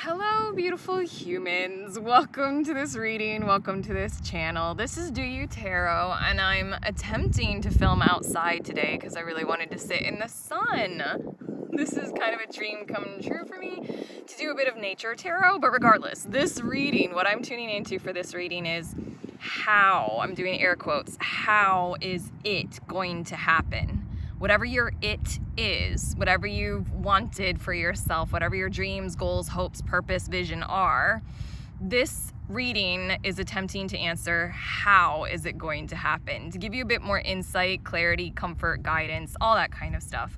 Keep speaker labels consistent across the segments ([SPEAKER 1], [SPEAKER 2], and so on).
[SPEAKER 1] Hello, beautiful humans. Welcome to this reading. Welcome to this channel. This is Do You Tarot, and I'm attempting to film outside today because I really wanted to sit in the sun. This is kind of a dream come true for me to do a bit of nature tarot, but regardless, this reading, what I'm tuning into for this reading is how, I'm doing air quotes, how is it going to happen? Whatever your it is, whatever you've wanted for yourself, whatever your dreams, goals, hopes, purpose, vision are, this reading is attempting to answer how is it going to happen, to give you a bit more insight, clarity, comfort, guidance, all that kind of stuff.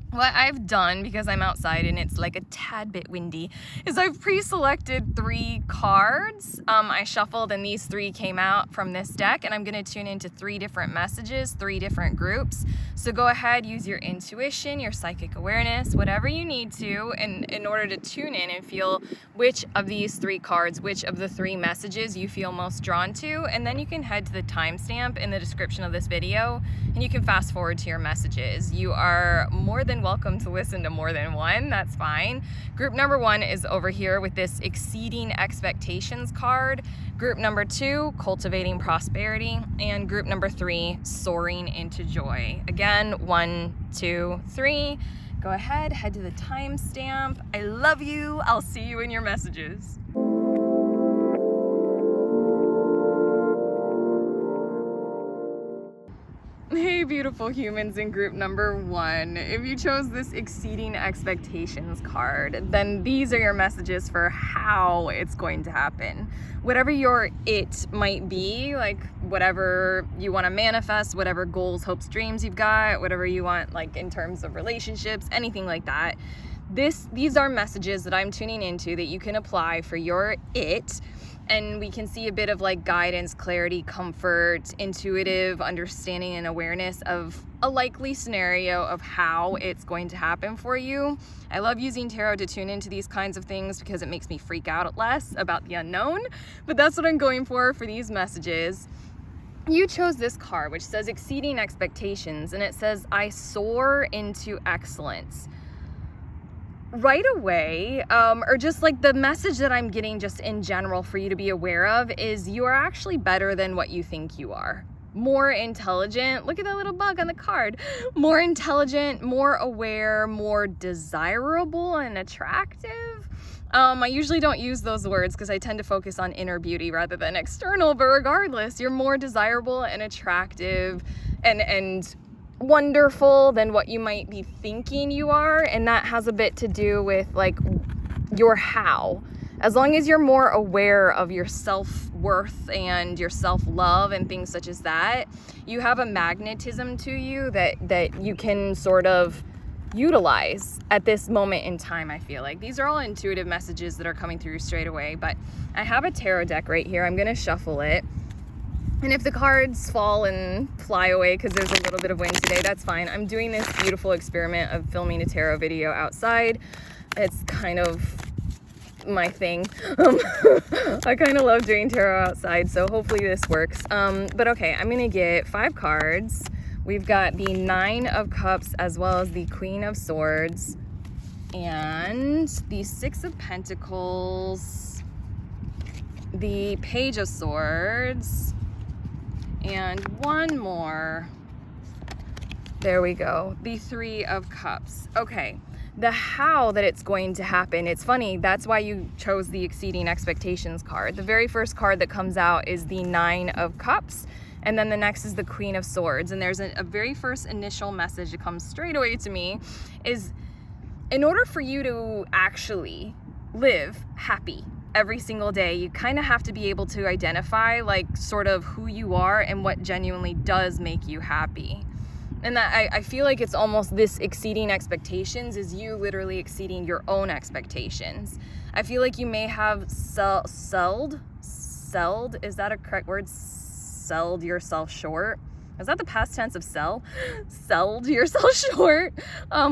[SPEAKER 1] What I've done, because I'm outside and it's like a tad bit windy, is I've pre-selected 3 cards. I shuffled and these 3 came out from this deck, and I'm going to tune into 3 different messages, 3 different groups. So go ahead, use your intuition, your psychic awareness, whatever you need to in order to tune in and feel which of these 3 cards, which of the 3 messages you feel most drawn to, and then you can head to the timestamp in the description of this video and you can fast forward to your messages. You are more than welcome to listen to more than one, that's fine. Group number 1 is over here with this Exceeding Expectations card. Group number 2, Cultivating Prosperity. And group number 3, Soaring into Joy. Again, 1, 2, 3. Go ahead, head to the timestamp. I love you. I'll see you in your messages. Hey, beautiful humans in group number 1. If you chose this Exceeding Expectations card, then these are your messages for how it's going to happen. Whatever your it might be, like whatever you want to manifest, whatever goals, hopes, dreams you've got, whatever you want, like in terms of relationships, anything like that. These are messages that I'm tuning into that you can apply for your it. And we can see a bit of like guidance, clarity, comfort, intuitive understanding and awareness of a likely scenario of how it's going to happen for you. I love using tarot to tune into these kinds of things because it makes me freak out less about the unknown. But that's what I'm going for these messages. You chose this card, which says Exceeding Expectations, and it says, I soar into excellence. Right away, or just like the message that I'm getting just in general for you to be aware of is you are actually better than what you think you are. More intelligent, look at that little bug on the card, more intelligent, more aware, more desirable and attractive. I usually don't use those words because I tend to focus on inner beauty rather than external, but regardless, you're more desirable and attractive and wonderful than what you might be thinking you are, and that has a bit to do with like your how. As long as you're more aware of your self-worth and your self-love and things such as that, you have a magnetism to you that you can sort of utilize at this moment in time. I feel like these are all intuitive messages that are coming through straight away, but I have a tarot deck right here. I'm going to shuffle it. And if the cards fall and fly away because there's a little bit of wind today, that's fine. I'm doing this beautiful experiment of filming a tarot video outside. It's kind of my thing. I kind of love doing tarot outside, so hopefully this works. But okay, I'm going to get 5 cards. We've got the 9 of Cups as well as the Queen of Swords and the 6 of Pentacles, the Page of Swords, and one more. There we go. The 3 of Cups. Okay. The how that it's going to happen. It's funny. That's why you chose the Exceeding Expectations card. The very first card that comes out is the 9 of Cups. And then the next is the Queen of Swords. And there's a very first initial message that comes straight away to me is in order for you to actually live happy every single day, you kind of have to be able to identify like sort of who you are and what genuinely does make you happy. And that I feel like it's almost this exceeding expectations is you literally exceeding your own expectations. I feel like you may have sold, is that a correct word? Sold yourself short. Is that the past tense of sell? Sold yourself short.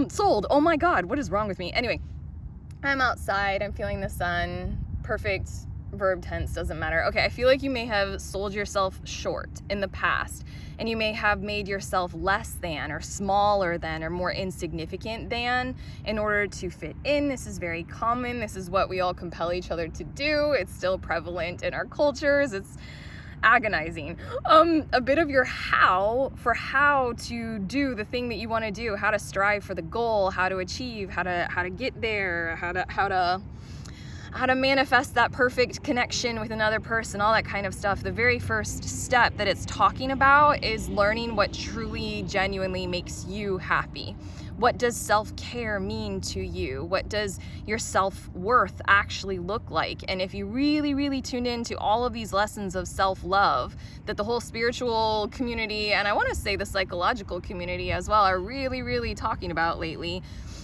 [SPEAKER 1] Sold. Oh my God, what is wrong with me? Anyway, I'm outside, I'm feeling the sun. Perfect verb tense, doesn't matter. Okay, I feel like you may have sold yourself short in the past, and you may have made yourself less than or smaller than or more insignificant than in order to fit in. This is very common. This is what we all compel each other to do. It's still prevalent in our cultures. It's agonizing. A bit of your how to do the thing that you want to do, how to strive for the goal, how to achieve, how to get there, how to manifest that perfect connection with another person, all that kind of stuff. The very first step that it's talking about is learning what truly, genuinely makes you happy. What does self-care mean to you? What does your self-worth actually look like? And if you really, really tune into all of these lessons of self-love that the whole spiritual community, and I want to say the psychological community as well, are really, really talking about lately,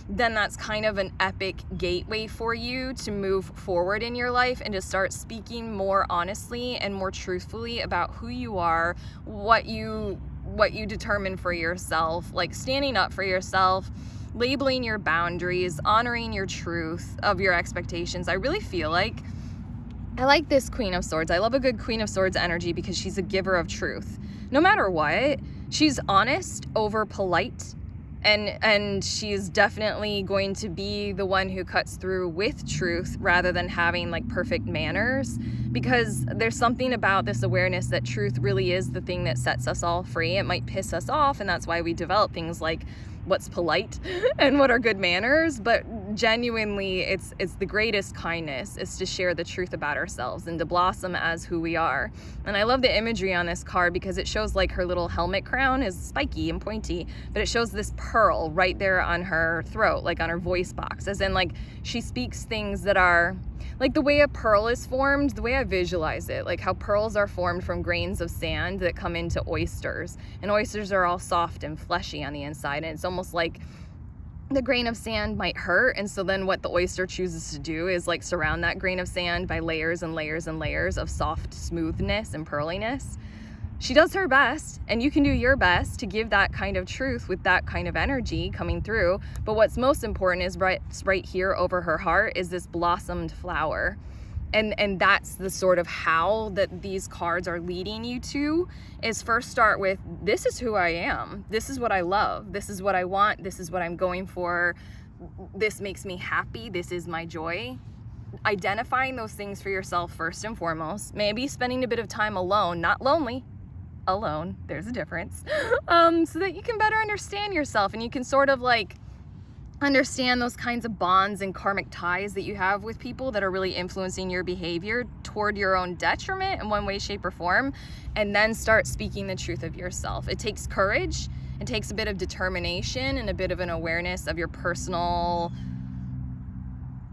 [SPEAKER 1] then that's kind of an epic gateway for you to move forward in your life and to start speaking more honestly and more truthfully about who you are, what you determine for yourself, like standing up for yourself, labeling your boundaries, honoring your truth of your expectations. I really feel like I like this Queen of Swords. I love a good Queen of Swords energy because she's a giver of truth. No matter what, she's honest over polite. And she's definitely going to be the one who cuts through with truth rather than having like perfect manners, because there's something about this awareness that truth really is the thing that sets us all free. It might piss us off, and that's why we develop things like what's polite and what are good manners, but genuinely it's the greatest kindness is to share the truth about ourselves and to blossom as who we are. And I love the imagery on this card because it shows like her little helmet crown is spiky and pointy, but it shows this pearl right there on her throat, like on her voice box, as in like she speaks things that are like the way a pearl is formed, the way I visualize it, like how pearls are formed from grains of sand that come into oysters, and oysters are all soft and fleshy on the inside, and it's almost like the grain of sand might hurt, and so then what the oyster chooses to do is like surround that grain of sand by layers and layers and layers of soft smoothness and pearliness. She does her best, and you can do your best to give that kind of truth with that kind of energy coming through. But what's most important is right here over her heart is this blossomed flower. And that's the sort of how that these cards are leading you to, is first start with, this is who I am. This is what I love. This is what I want. This is what I'm going for. This makes me happy. This is my joy. Identifying those things for yourself first and foremost. Maybe spending a bit of time alone, not lonely, alone, there's a difference, so that you can better understand yourself and you can sort of like understand those kinds of bonds and karmic ties that you have with people that are really influencing your behavior toward your own detriment in one way, shape, or form, and then start speaking the truth of yourself. It takes courage, it takes a bit of determination and a bit of an awareness of your personal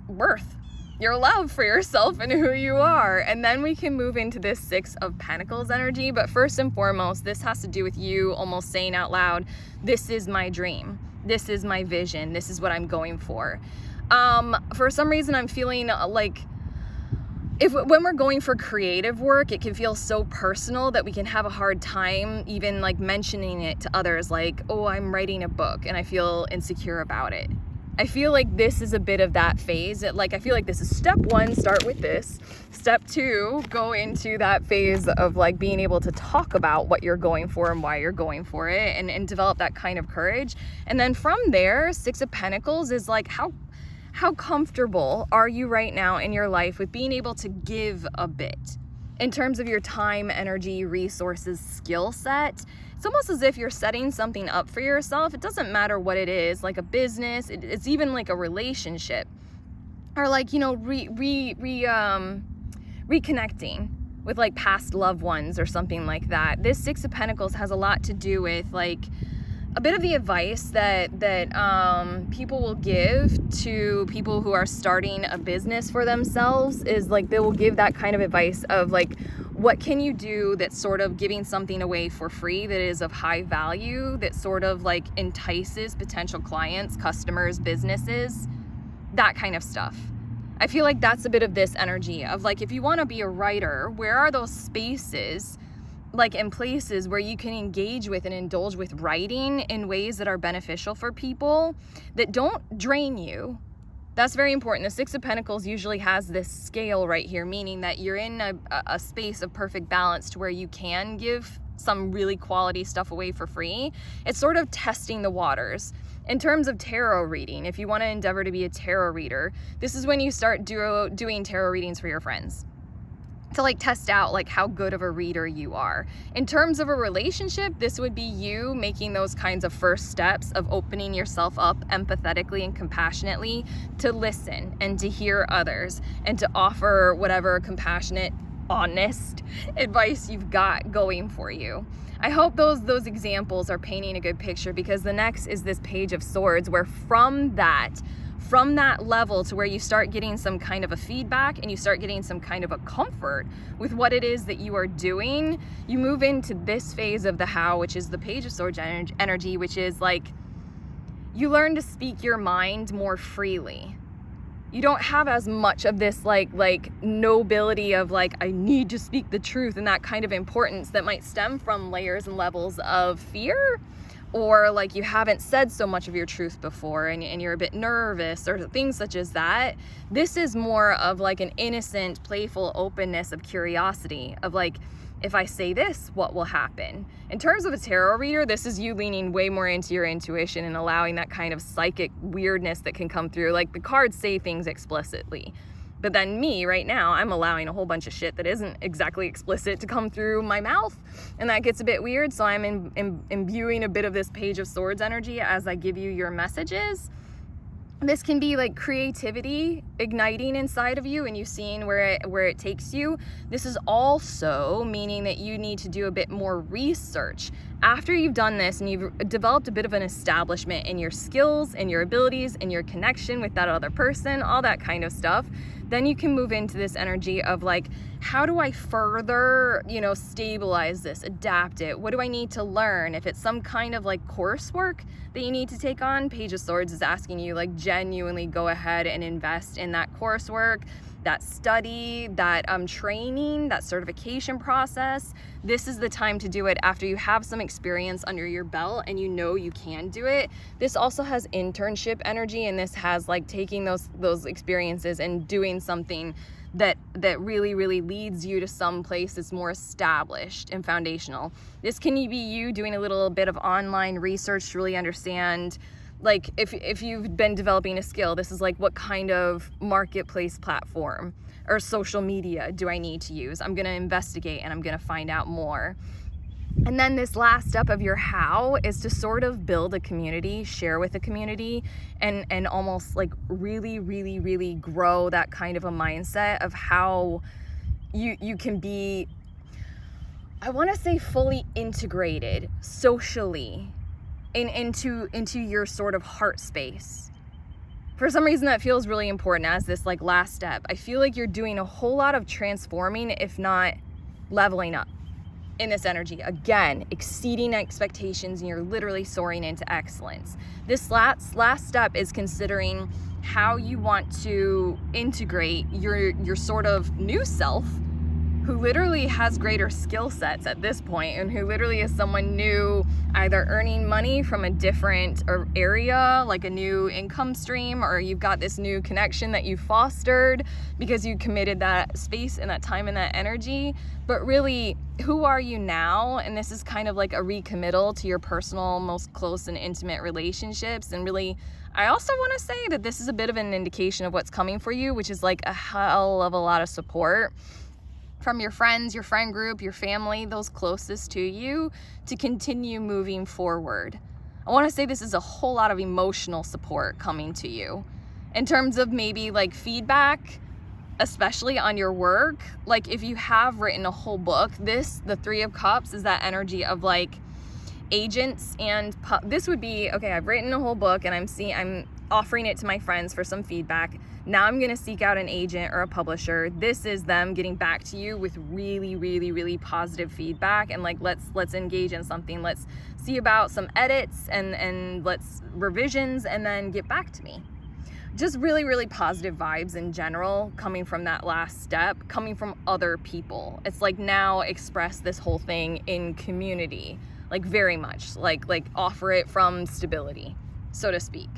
[SPEAKER 1] worth, your love for yourself and who you are. And then we can move into this Six of Pentacles energy. But first and foremost, this has to do with you almost saying out loud, this is my dream. This is my vision. This is what I'm going for. For some reason, I'm feeling like when we're going for creative work, it can feel so personal that we can have a hard time even like mentioning it to others. Like, oh, I'm writing a book and I feel insecure about it. I feel like this is a bit of that phase. I feel like this is step one, start with this. Step two, go into that phase of like being able to talk about what you're going for and why you're going for it, and develop that kind of courage. And then from there, Six of Pentacles is like, how comfortable are you right now in your life with being able to give a bit in terms of your time, energy, resources, skill set? It's almost as if you're setting something up for yourself. It doesn't matter what it is, like a business, it's even like a relationship, or like, you know, reconnecting with like past loved ones or something like that. This Six of Pentacles has a lot to do with like a bit of the advice that people will give to people who are starting a business for themselves, is like they will give that kind of advice of like, what can you do that's sort of giving something away for free that is of high value, that sort of like entices potential clients, customers, businesses, that kind of stuff. I feel like that's a bit of this energy of like, if you want to be a writer, where are those spaces like in places where you can engage with and indulge with writing in ways that are beneficial for people, that don't drain you, That's very important. The Six of Pentacles usually has this scale right here, meaning that you're in a space of perfect balance to where you can give some really quality stuff away for free. It's sort of testing the waters. In terms of tarot reading, if you want to endeavor to be a tarot reader, this is when you start doing tarot readings for your friends, to like test out like how good of a reader you are. In terms of a relationship, this would be you making those kinds of first steps of opening yourself up empathetically and compassionately to listen and to hear others and to offer whatever compassionate, honest advice you've got going for you. I hope those examples are painting a good picture, because the next is this Page of Swords, where from that level to where you start getting some kind of a feedback and you start getting some kind of a comfort with what it is that you are doing, you move into this phase of the how, which is the Page of Swords energy, which is like you learn to speak your mind more freely. You don't have as much of this like nobility of like, I need to speak the truth, and that kind of importance that might stem from layers and levels of fear, or like you haven't said so much of your truth before and you're a bit nervous or things such as that. This is more of like an innocent, playful openness of curiosity of like, if I say this, what will happen? In terms of a tarot reader, this is you leaning way more into your intuition and allowing that kind of psychic weirdness that can come through. Like the cards say things explicitly, but then me right now, I'm allowing a whole bunch of shit that isn't exactly explicit to come through my mouth, and that gets a bit weird. So I'm imbuing a bit of this Page of Swords energy as I give you your messages. This can be like creativity igniting inside of you and you seeing where it takes you. This is also meaning that you need to do a bit more research. After you've done this and you've developed a bit of an establishment in your skills and your abilities and your connection with that other person, all that kind of stuff, then you can move into this energy of like, how do I further, stabilize this, adapt it? What do I need to learn? If it's some kind of like coursework that you need to take on, Page of Swords is asking you like genuinely go ahead and invest in that coursework, that study, that training, that certification process. This is the time to do it after you have some experience under your belt and you know you can do it. This also has internship energy, and this has like taking those experiences and doing something that really, really leads you to some place that's more established and foundational. This can be you doing a little bit of online research to really understand, like if you've been developing a skill, this is like, what kind of marketplace platform or social media do I need to use? I'm gonna investigate and I'm gonna find out more. And then this last step of your how is to sort of build a community, share with a community, and almost like really, really, really grow that kind of a mindset of how you can be, I want to say, fully integrated socially into your sort of heart space. For some reason that feels really important as this like last step. I feel like you're doing a whole lot of transforming, if not leveling up in this energy. Again, exceeding expectations, and you're literally soaring into excellence. This last step is considering how you want to integrate your sort of new self, who literally has greater skill sets at this point, and who literally is someone new, either earning money from a different area, like a new income stream, or you've got this new connection that you fostered because you committed that space and that time and that energy. But really, who are you now? And this is kind of like a recommittal to your personal, most close and intimate relationships. And really, I also want to say that this is a bit of an indication of what's coming for you, which is like a hell of a lot of support from your friends, your friend group, your family, those closest to you, to continue moving forward. I want to say this is a whole lot of emotional support coming to you in terms of maybe like feedback, especially on your work. Like if you have written a whole book, the Three of Cups is that energy of like agents, and this would be, okay, I've written a whole book and I'm offering it to my friends for some feedback. Now I'm going to seek out an agent or a publisher. This is them getting back to you with really, really, really positive feedback, and like let's engage in something. Let's see about some edits and let's revisions, and then get back to me. Just really, really positive vibes in general coming from that last step, coming from other people. It's like now express this whole thing in community, like very much like offer it from stability, so to speak.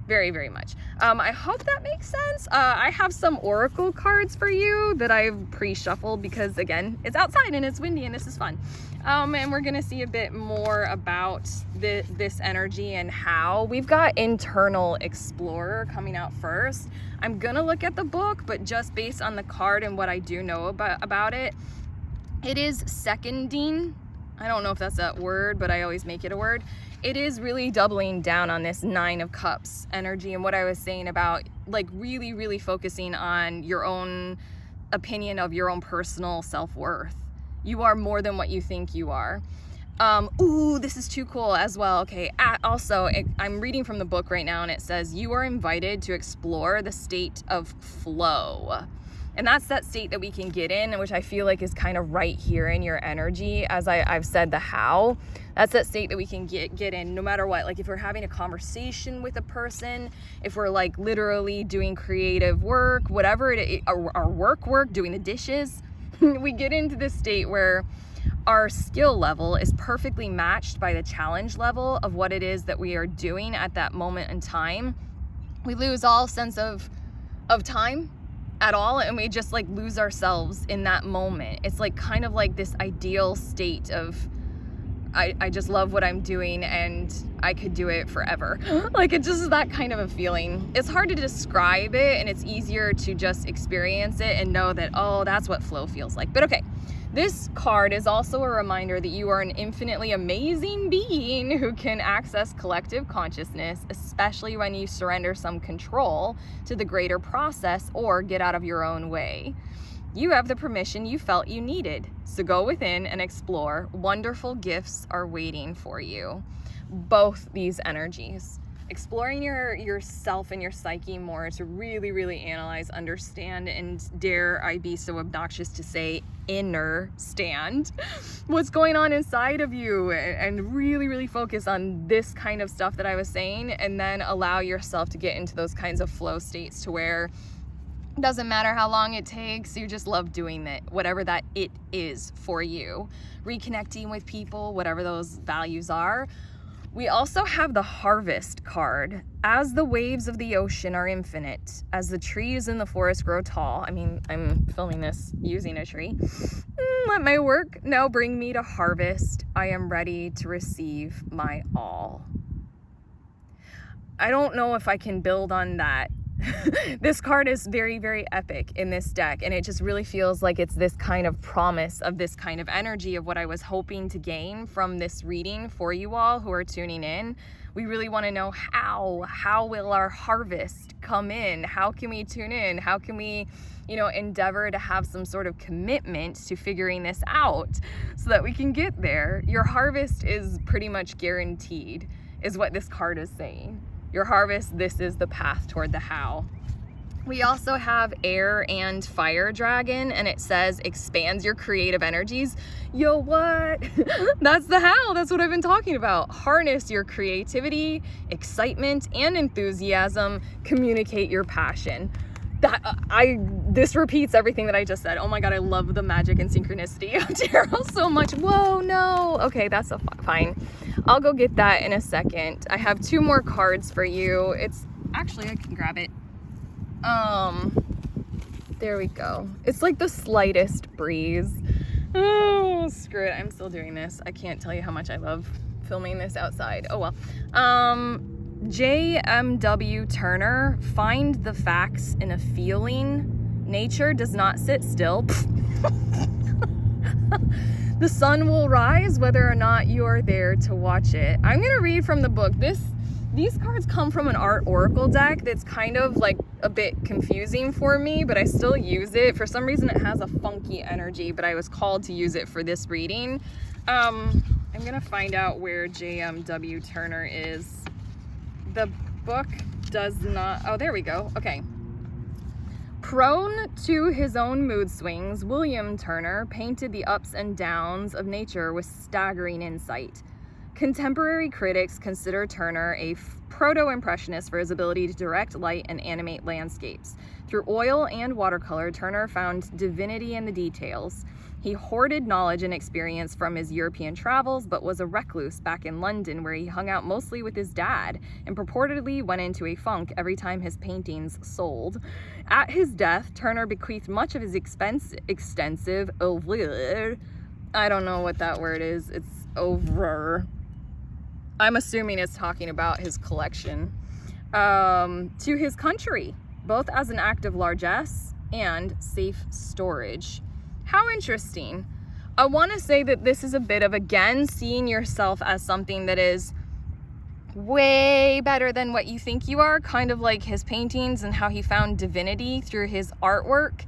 [SPEAKER 1] very, very much. I hope that makes sense. I have some oracle cards for you that I've pre-shuffled because, again, it's outside and it's windy and this is fun. And we're gonna see a bit more about this energy and how. We've got Internal Explorer coming out first. I'm gonna look at the book, but just based on the card and what I do know about it, it is seconding. I don't know if that's a word, but I always make it a word. It is really doubling down on this 9 of Cups energy and what I was saying about like really, really focusing on your own opinion of your own personal self-worth. You are more than what you think you are. Ooh, this is too cool as well. Okay, also, I'm reading from the book right now and it says, you are invited to explore the state of flow. And that's that state that we can get in, which I feel like is kind of right here in your energy. As I've said, the how, that's that state that we can get in no matter what. Like if we're having a conversation with a person, if we're like literally doing creative work, whatever it is, our work, doing the dishes, we get into this state where our skill level is perfectly matched by the challenge level of what it is that we are doing at that moment in time. We lose all sense of time at all, and we just like lose ourselves in that moment. It's like kind of like this ideal state of I just love what I'm doing and I could do it forever. Like it just is that kind of a feeling. It's hard to describe it and it's easier to just experience it and know that, oh, that's what flow feels like. But okay, this card is also a reminder that you are an infinitely amazing being who can access collective consciousness, especially when you surrender some control to the greater process or get out of your own way. You have the permission you felt you needed, so go within and explore. Wonderful gifts are waiting for you. Both these energies. Exploring yourself and your psyche more to really, really analyze, understand, and dare I be so obnoxious to say inner stand what's going on inside of you, and really, really focus on this kind of stuff that I was saying, and then allow yourself to get into those kinds of flow states to where it doesn't matter how long it takes, you just love doing it, whatever that it is for you. Reconnecting with people, whatever those values are. We also have the Harvest card. As the waves of the ocean are infinite, as the trees in the forest grow tall. I mean, I'm filming this using a tree. Let my work now bring me to harvest. I am ready to receive my all. I don't know if I can build on that. This card is very, very epic in this deck, and it just really feels like it's this kind of promise of this kind of energy of what I was hoping to gain from this reading for you all who are tuning in. We really want to know how will our harvest come in? How can we tune in? How can we, endeavor to have some sort of commitment to figuring this out so that we can get there? Your harvest is pretty much guaranteed, is what this card is saying. Your harvest, this is the path toward the how. We also have Air and Fire Dragon, and it says expands your creative energies. Yo, what? That's the how. That's what I've been talking about. Harness your creativity, excitement, and enthusiasm. Communicate your passion. This repeats everything that I just said. Oh my God, I love the magic and synchronicity of tarot so much. Whoa, no. Okay, that's fine. I'll go get that in a second. I have 2 more cards for you. Actually, I can grab it. There we go. It's like the slightest breeze. Oh, screw it. I'm still doing this. I can't tell you how much I love filming this outside. Oh well. JMW Turner, find the facts in a feeling. Nature does not sit still. The sun will rise whether or not you are there to watch it. I'm going to read from the book. These cards come from an art oracle deck that's kind of like a bit confusing for me, but I still use it. For some reason it has a funky energy, but I was called to use it for this reading. I'm going to find out where JMW Turner is. The book does not... Oh, there we go. Okay. Prone to his own mood swings, William Turner painted the ups and downs of nature with staggering insight. Contemporary critics consider Turner a proto-impressionist for his ability to direct light and animate landscapes. Through oil and watercolor, Turner found divinity in the details. He hoarded knowledge and experience from his European travels, but was a recluse back in London, where he hung out mostly with his dad and purportedly went into a funk every time his paintings sold. At his death, Turner bequeathed much of his extensive oeuvre. I don't know what that word is. It's oeuvre. I'm assuming it's talking about his collection, to his country, both as an act of largesse and safe storage. How interesting. I want to say that this is a bit of, again, seeing yourself as something that is way better than what you think you are, kind of like his paintings and how he found divinity through his artwork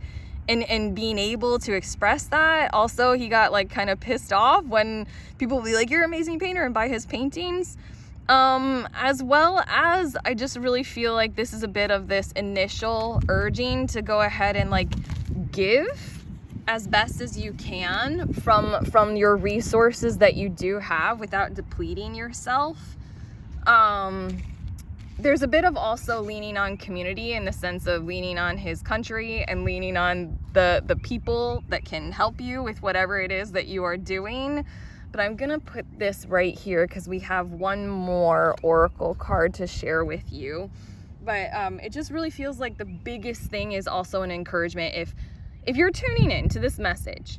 [SPEAKER 1] and being able to express that. Also, he got like kind of pissed off when people would be like, you're an amazing painter, and buy his paintings. As well as I just really feel like this is a bit of this initial urging to go ahead and like give as best as you can from your resources that you do have without depleting yourself. There's a bit of also leaning on community, in the sense of leaning on his country and leaning on the people that can help you with whatever it is that you are doing. But I'm gonna put this right here because we have one more oracle card to share with you. But it just really feels like the biggest thing is also an encouragement. If you're tuning in to this message,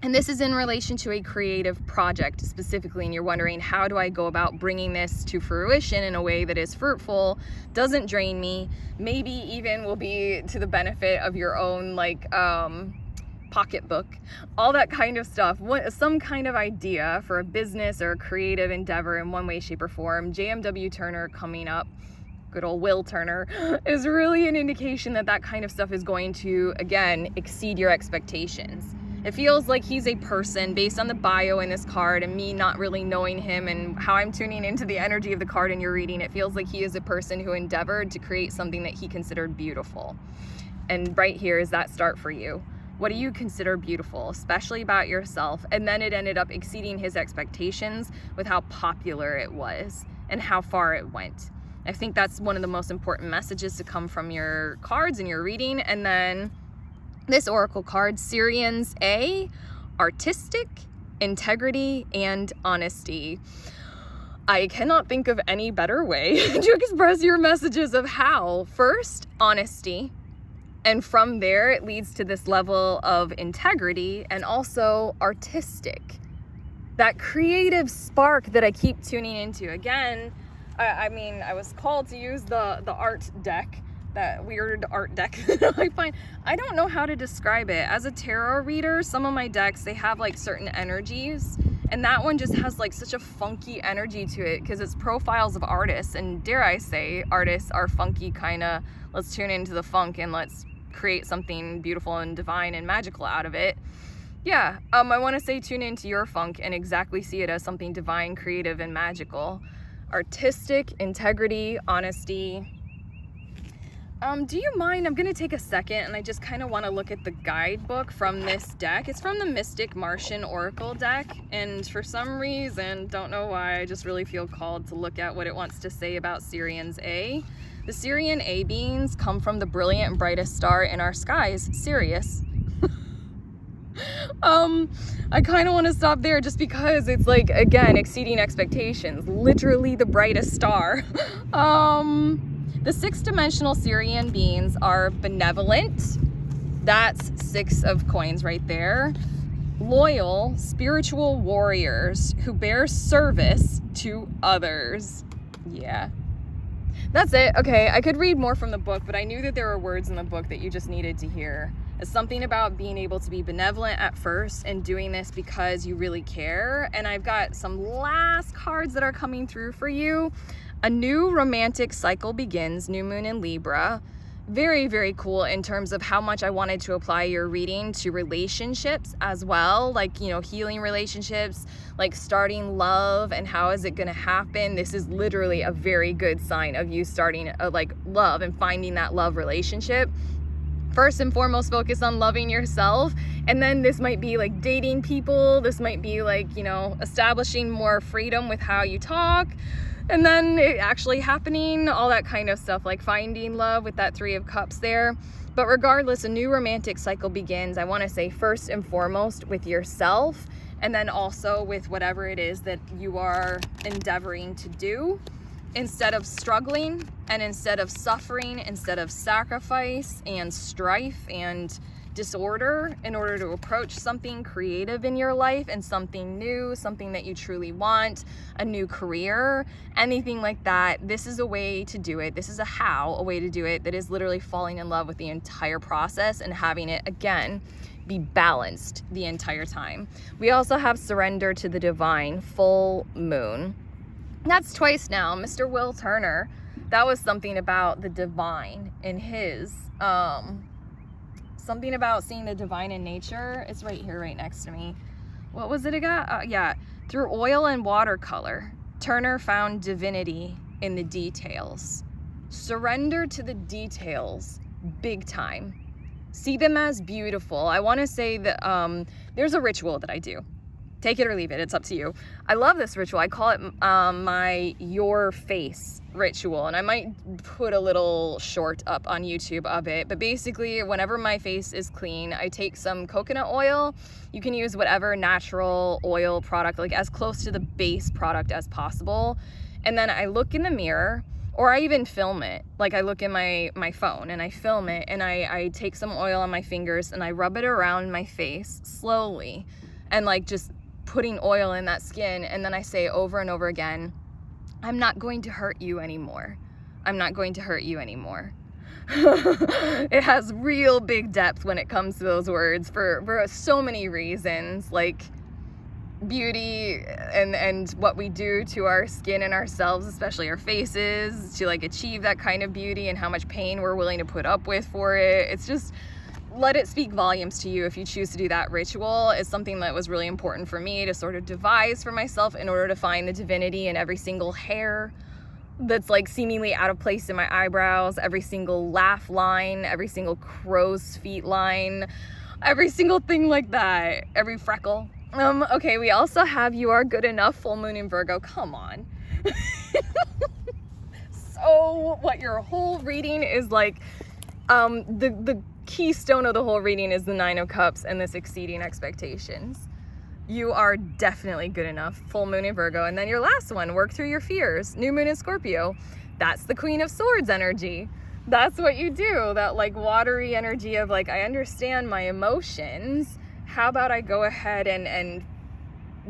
[SPEAKER 1] and this is in relation to a creative project specifically, and you're wondering, how do I go about bringing this to fruition in a way that is fruitful, doesn't drain me, maybe even will be to the benefit of your own like pocketbook, all that kind of stuff, some kind of idea for a business or a creative endeavor in one way, shape, or form, JMW Turner coming up, good old Will Turner, is really an indication that that kind of stuff is going to, again, exceed your expectations. It feels like he's a person, based on the bio in this card and me not really knowing him and how I'm tuning into the energy of the card in your reading, it feels like he is a person who endeavored to create something that he considered beautiful. And right here is that start for you. What do you consider beautiful, especially about yourself? And then it ended up exceeding his expectations with how popular it was and how far it went. I think that's one of the most important messages to come from your cards and your reading. And then this oracle card, Syrians A, artistic, integrity, and honesty. I cannot think of any better way to express your messages of how. First, honesty. And from there, it leads to this level of integrity and also artistic. That creative spark that I keep tuning into. Again, I was called to use the art deck, that weird art deck that I find. I don't know how to describe it. As a tarot reader, some of my decks, they have like certain energies, and that one just has like such a funky energy to it because it's profiles of artists, and dare I say, artists are funky, kind of, let's tune into the funk and let's create something beautiful and divine and magical out of it. Yeah, I want to say tune into your funk and exactly see it as something divine, creative, and magical. Artistic, integrity, honesty. Do you mind? I'm going to take a second and I just kind of want to look at the guidebook from this deck. It's from the Mystic Martian Oracle deck, and for some reason, don't know why, I just really feel called to look at what it wants to say about Syrians A. The Syrian A beings come from the brilliant and brightest star in our skies, Sirius. I kind of want to stop there just because it's like, again, exceeding expectations. Literally the brightest star. The six-dimensional Syrian beings are benevolent. That's 6 of coins right there. Loyal, spiritual warriors who bear service to others. Yeah. That's it. Okay, I could read more from the book, but I knew that there were words in the book that you just needed to hear. It's something about being able to be benevolent at first and doing this because you really care. And I've got some last cards that are coming through for you. A new romantic cycle begins, new moon in Libra. Very, very cool in terms of how much I wanted to apply your reading to relationships as well. Like, you know, healing relationships, like starting love and how is it going to happen. This is literally a very good sign of you starting like love and finding that love relationship. First and foremost, focus on loving yourself. And then this might be like dating people. This might be like, you know, establishing more freedom with how you talk. And then it actually happening, all that kind of stuff, like finding love with that 3 of Cups there. But regardless, a new romantic cycle begins, I want to say, first and foremost with yourself, and then also with whatever it is that you are endeavoring to do. Instead of struggling and instead of suffering, instead of sacrifice and strife and disorder, in order to approach something creative in your life and something new, something that you truly want, a new career, anything like that, this is a way to do it. This is a way to do it that is literally falling in love with the entire process and having it, again, be balanced the entire time. We also have surrender to the divine, full moon. That's twice now. Mr. Will Turner, that was something about the divine in his, something about seeing the divine in nature. It's right here, right next to me. What was it again? Yeah, through oil and watercolor, Turner found divinity in the details. Surrender to the details, big time. See them as beautiful. I want to say that there's a ritual that I do. Take it or leave it. It's up to you. I love this ritual. I call it my Your Face ritual. And I might put a little short up on YouTube of it. But basically, whenever my face is clean, I take some coconut oil. You can use whatever natural oil product, like as close to the base product as possible. And then I look in the mirror, or I even film it. Like I look in my phone and I film it, and I take some oil on my fingers and I rub it around my face slowly, and like just putting oil in that skin. And then I say over and over again, I'm not going to hurt you anymore. I'm not going to hurt you anymore. It has real big depth when it comes to those words for so many reasons, like beauty and what we do to our skin and ourselves, especially our faces, to like achieve that kind of beauty, and how much pain we're willing to put up with for it. It's just, let it speak volumes to you if you choose to do that ritual. It's something that was really important for me to sort of devise for myself in order to find the divinity in every single hair that's like seemingly out of place in my eyebrows, every single laugh line, every single crow's feet line, every single thing like that, every freckle. Okay, we also have You Are Good Enough, full moon in Virgo. Come on. So what your whole reading is like, the keystone of the whole reading is the Nine of Cups and this exceeding expectations. You are definitely good enough, full moon in Virgo. And then your last one, work through your fears, new moon in Scorpio. That's the Queen of Swords energy. That's what you do, that like watery energy of like, I understand my emotions. How about I go ahead and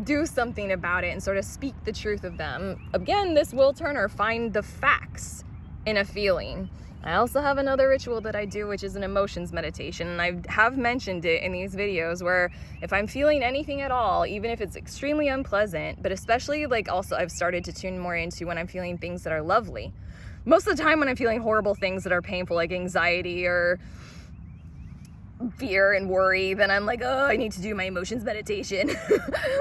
[SPEAKER 1] do something about it and sort of speak the truth of them. Again, this Will Turner, find the facts in a feeling. I also have another ritual that I do, which is an emotions meditation. And I have mentioned it in these videos, where if I'm feeling anything at all, even if it's extremely unpleasant, but especially like also I've started to tune more into when I'm feeling things that are lovely. Most of the time when I'm feeling horrible things that are painful, like anxiety or fear and worry, then I'm like, oh, I need to do my emotions meditation.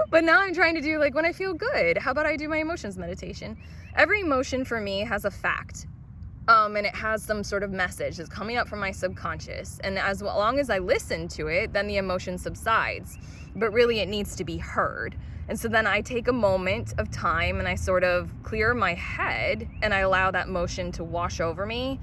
[SPEAKER 1] But now I'm trying to do like when I feel good, how about I do my emotions meditation? Every emotion for me has a fact. And it has some sort of message that's coming up from my subconscious. And as long as I listen to it, then the emotion subsides. But really it needs to be heard. And so then I take a moment of time and I sort of clear my head and I allow that emotion to wash over me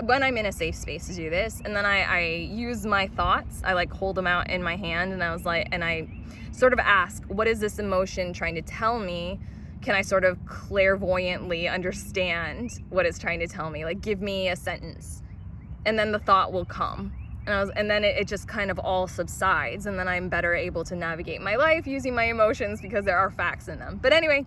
[SPEAKER 1] when I'm in a safe space to do this. And then I use my thoughts. I like hold them out in my hand, and I sort of ask, what is this emotion trying to tell me? Can I sort of clairvoyantly understand what it's trying to tell me? Like, give me a sentence. And then the thought will come. And then it just kind of all subsides. And then I'm better able to navigate my life using my emotions because there are facts in them. But anyway,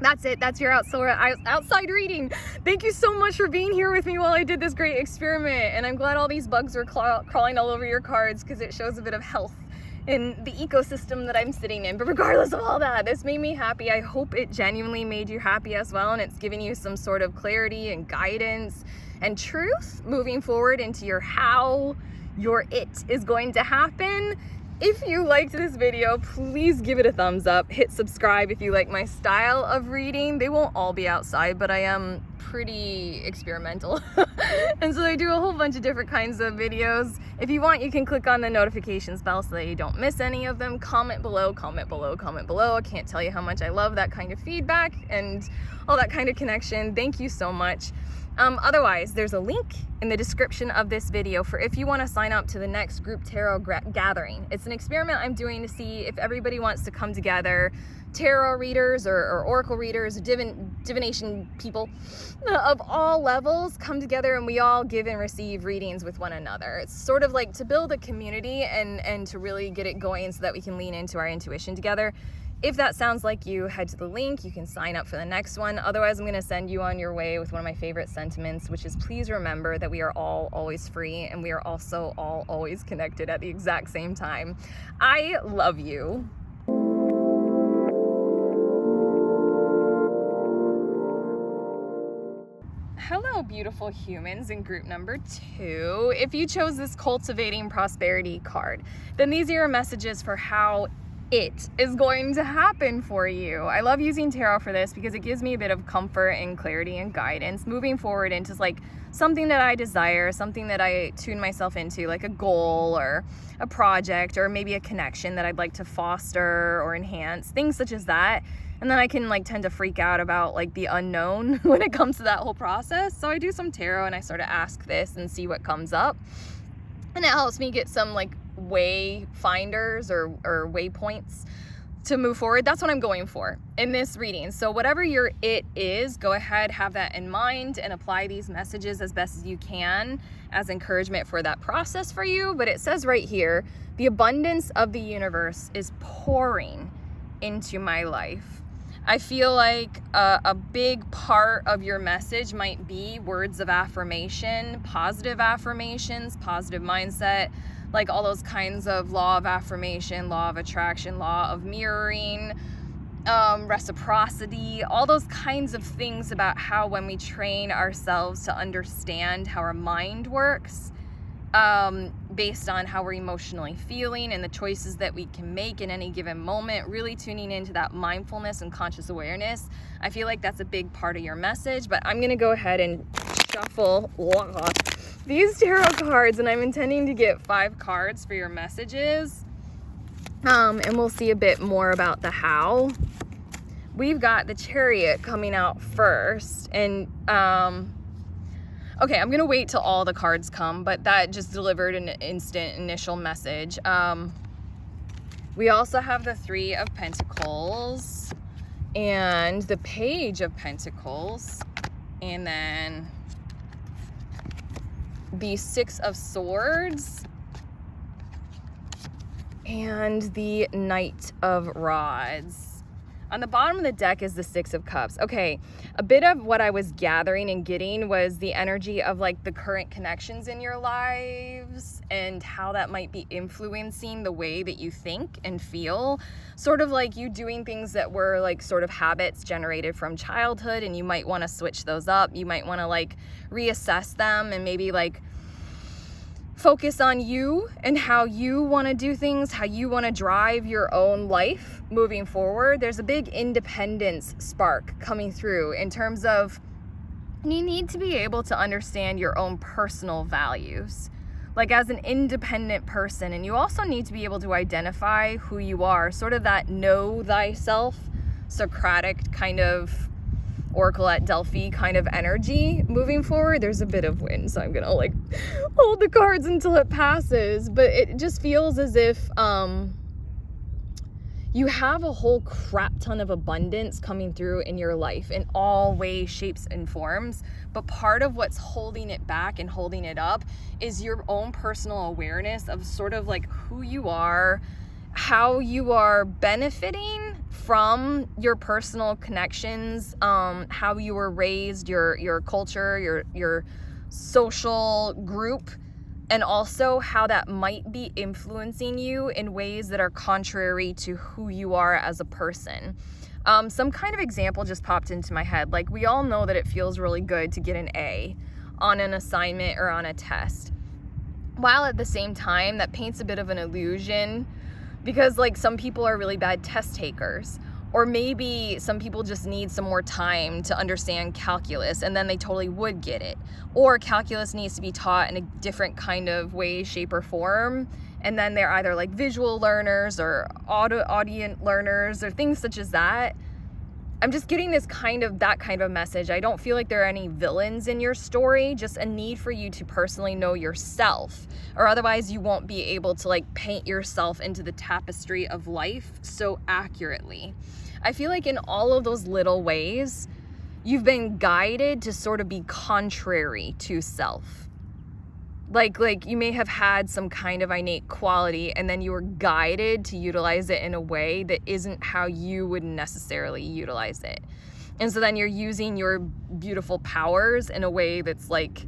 [SPEAKER 1] that's it. That's your outside reading. Thank you so much for being here with me while I did this great experiment. And I'm glad all these bugs were crawling all over your cards, because it shows a bit of health in the ecosystem that I'm sitting in. But regardless of all that, this made me happy. I hope it genuinely made you happy as well, and it's giving you some sort of clarity and guidance and truth moving forward into your how your it is going to happen. If you liked this video, please give it a thumbs up. Hit subscribe if you like my style of reading. They won't all be outside, but I am pretty experimental. And so I do a whole bunch of different kinds of videos. If you want, you can click on the notifications bell so that you don't miss any of them. Comment below, comment below, comment below. I can't tell you how much I love that kind of feedback and all that kind of connection. Thank you so much. Otherwise, there's a link in the description of this video for if you want to sign up to the next group tarot gathering. It's an experiment I'm doing to see if everybody wants to come together, tarot readers or oracle readers, divination people of all levels come together, and we all give and receive readings with one another. It's sort of like to build a community and to really get it going so that we can lean into our intuition together. If that sounds like you, head to the link. You can sign up for the next one. Otherwise, I'm going to send you on your way with one of my favorite sentiments, which is please remember that we are all always free, and we are also all always connected at the exact same time. I love you. Hello, beautiful humans in group number 2. If you chose this Cultivating Prosperity card, then these are your messages for how it is going to happen for you. I love using tarot for this because it gives me a bit of comfort and clarity and guidance moving forward into like something that I desire, something that I tune myself into, like a goal or a project or maybe a connection that I'd like to foster or enhance, things such as that. And then I can like tend to freak out about like the unknown when it comes to that whole process. So I do some tarot and I sort of ask this and see what comes up. And it helps me get some like way finders or waypoints to move forward. That's what I'm going for in this reading. So whatever your it is, go ahead, have that in mind and apply these messages as best as you can as encouragement for that process for you. But it says right here, the abundance of the universe is pouring into my life. I feel like a big part of your message might be words of affirmation, positive affirmations, positive mindset, like all those kinds of law of affirmation, law of attraction, law of mirroring, reciprocity, all those kinds of things about how when we train ourselves to understand how our mind works, based on how we're emotionally feeling and the choices that we can make in any given moment, really tuning into that mindfulness and conscious awareness. I feel like that's a big part of your message, but I'm going to go ahead and shuffle these tarot cards, and I'm intending to get 5 cards for your messages. And we'll see a bit more about the how. We've got the Chariot coming out first, and okay, I'm going to wait till all the cards come, but that just delivered an instant initial message. We also have the 3 of Pentacles and the Page of Pentacles, and then the 6 of Swords and the Knight of Rods. On the bottom of the deck is the 6 of Cups. Okay, a bit of what I was gathering and getting was the energy of like the current connections in your lives and how that might be influencing the way that you think and feel. Sort of like you doing things that were like sort of habits generated from childhood, and you might want to switch those up. You might want to like reassess them and maybe like focus on you and how you want to do things, how you want to drive your own life moving forward. There's a big independence spark coming through in terms of you need to be able to understand your own personal values, like as an independent person. And you also need to be able to identify who you are, sort of that know thyself, Socratic kind of Oracle at Delphi kind of energy moving forward. There's a bit of wind, so I'm gonna like hold the cards until it passes, but it just feels as if you have a whole crap ton of abundance coming through in your life in all ways, shapes, and forms. But part of what's holding it back and holding it up is your own personal awareness of sort of like who you are, how you are benefiting from your personal connections, how you were raised, your culture, your social group, and also how that might be influencing you in ways that are contrary to who you are as a person. Some kind of example just popped into my head. Like, we all know that it feels really good to get an A on an assignment or on a test, while at the same time that paints a bit of an illusion, because like some people are really bad test takers, or maybe some people just need some more time to understand calculus and then they totally would get it. Or calculus needs to be taught in a different kind of way, shape, or form, and then they're either like visual learners or audient learners or things such as that. I'm just getting that kind of message. I don't feel like there are any villains in your story, just a need for you to personally know yourself, or otherwise you won't be able to like paint yourself into the tapestry of life so accurately. I feel like in all of those little ways, you've been guided to sort of be contrary to self. Like you may have had some kind of innate quality and then you were guided to utilize it in a way that isn't how you would necessarily utilize it. And so then you're using your beautiful powers in a way that's like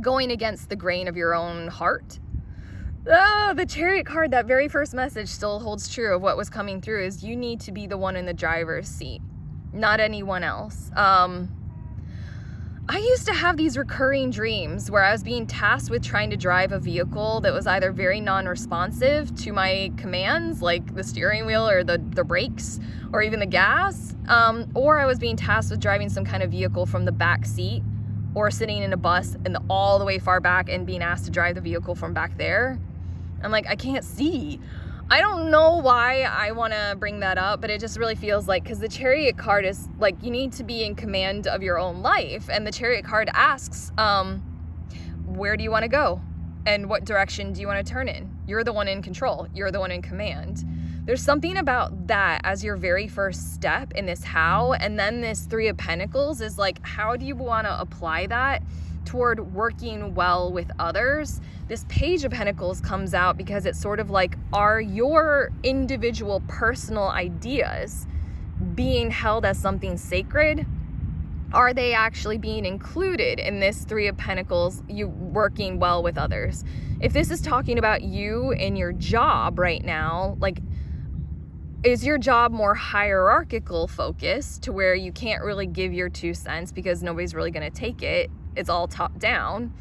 [SPEAKER 1] going against the grain of your own heart. Oh, the Chariot card, that very first message still holds true of what was coming through, is you need to be the one in the driver's seat, not anyone else. I used to have these recurring dreams where I was being tasked with trying to drive a vehicle that was either very non-responsive to my commands, like the steering wheel or the brakes or even the gas, or I was being tasked with driving some kind of vehicle from the back seat, or sitting in a bus and all the way far back and being asked to drive the vehicle from back there. I'm like, I can't see. I don't know why I want to bring that up, but it just really feels like, because the Chariot card is like, you need to be in command of your own life. And the Chariot card asks, where do you want to go? And what direction do you want to turn in? You're the one in control. You're the one in command. There's something about that as your very first step in this how. And then this Three of Pentacles is like, how do you want to apply that toward working well with others? This Page of Pentacles comes out because it's sort of like, are your individual personal ideas being held as something sacred? Are they actually being included in this Three of Pentacles, you working well with others? If this is talking about you in your job right now, like, is your job more hierarchical focused to where you can't really give your 2 cents because nobody's really going to take it? It's all top down,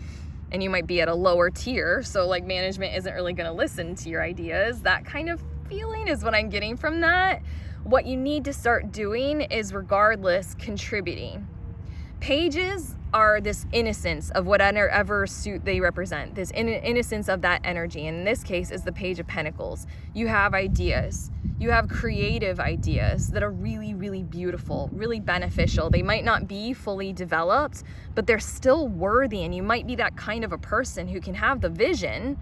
[SPEAKER 1] and you might be at a lower tier, so like management isn't really going to listen to your ideas. That kind of feeling is what I'm getting from that. What you need to start doing is, regardless, contributing. Pages are this innocence of whatever suit they represent, this innocence of that energy. And in this case is the Page of Pentacles. You have ideas. You have creative ideas that are really, really beautiful, really beneficial. They might not be fully developed, but they're still worthy. And you might be that kind of a person who can have the vision.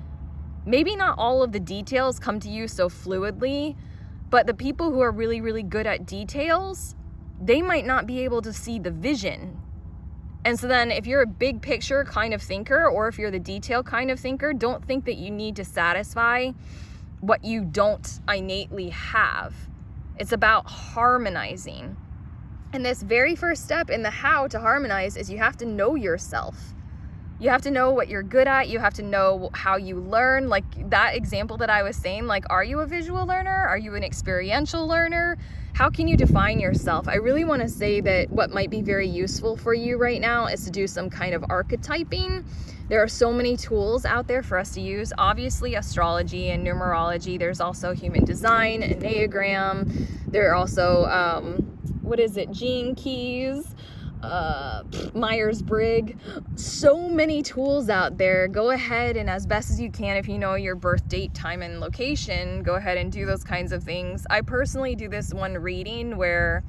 [SPEAKER 1] Maybe not all of the details come to you so fluidly, but the people who are really, really good at details, they might not be able to see the vision. And so then if you're a big picture kind of thinker, or if you're the detail kind of thinker, don't think that you need to satisfy what you don't innately have. It's about harmonizing. And this very first step in the how to harmonize is you have to know yourself. You have to know what you're good at. You have to know how you learn. Like that example that I was saying, like, are you a visual learner? Are you an experiential learner? How can you define yourself? I really want to say that what might be very useful for you right now is to do some kind of archetyping. There are so many tools out there for us to use. Obviously, astrology and numerology. There's also human design, Enneagram. There are also, Gene Keys, Myers-Briggs. So many tools out there. Go ahead and, as best as you can, if you know your birth date, time, and location, go ahead and do those kinds of things. I personally do this one reading where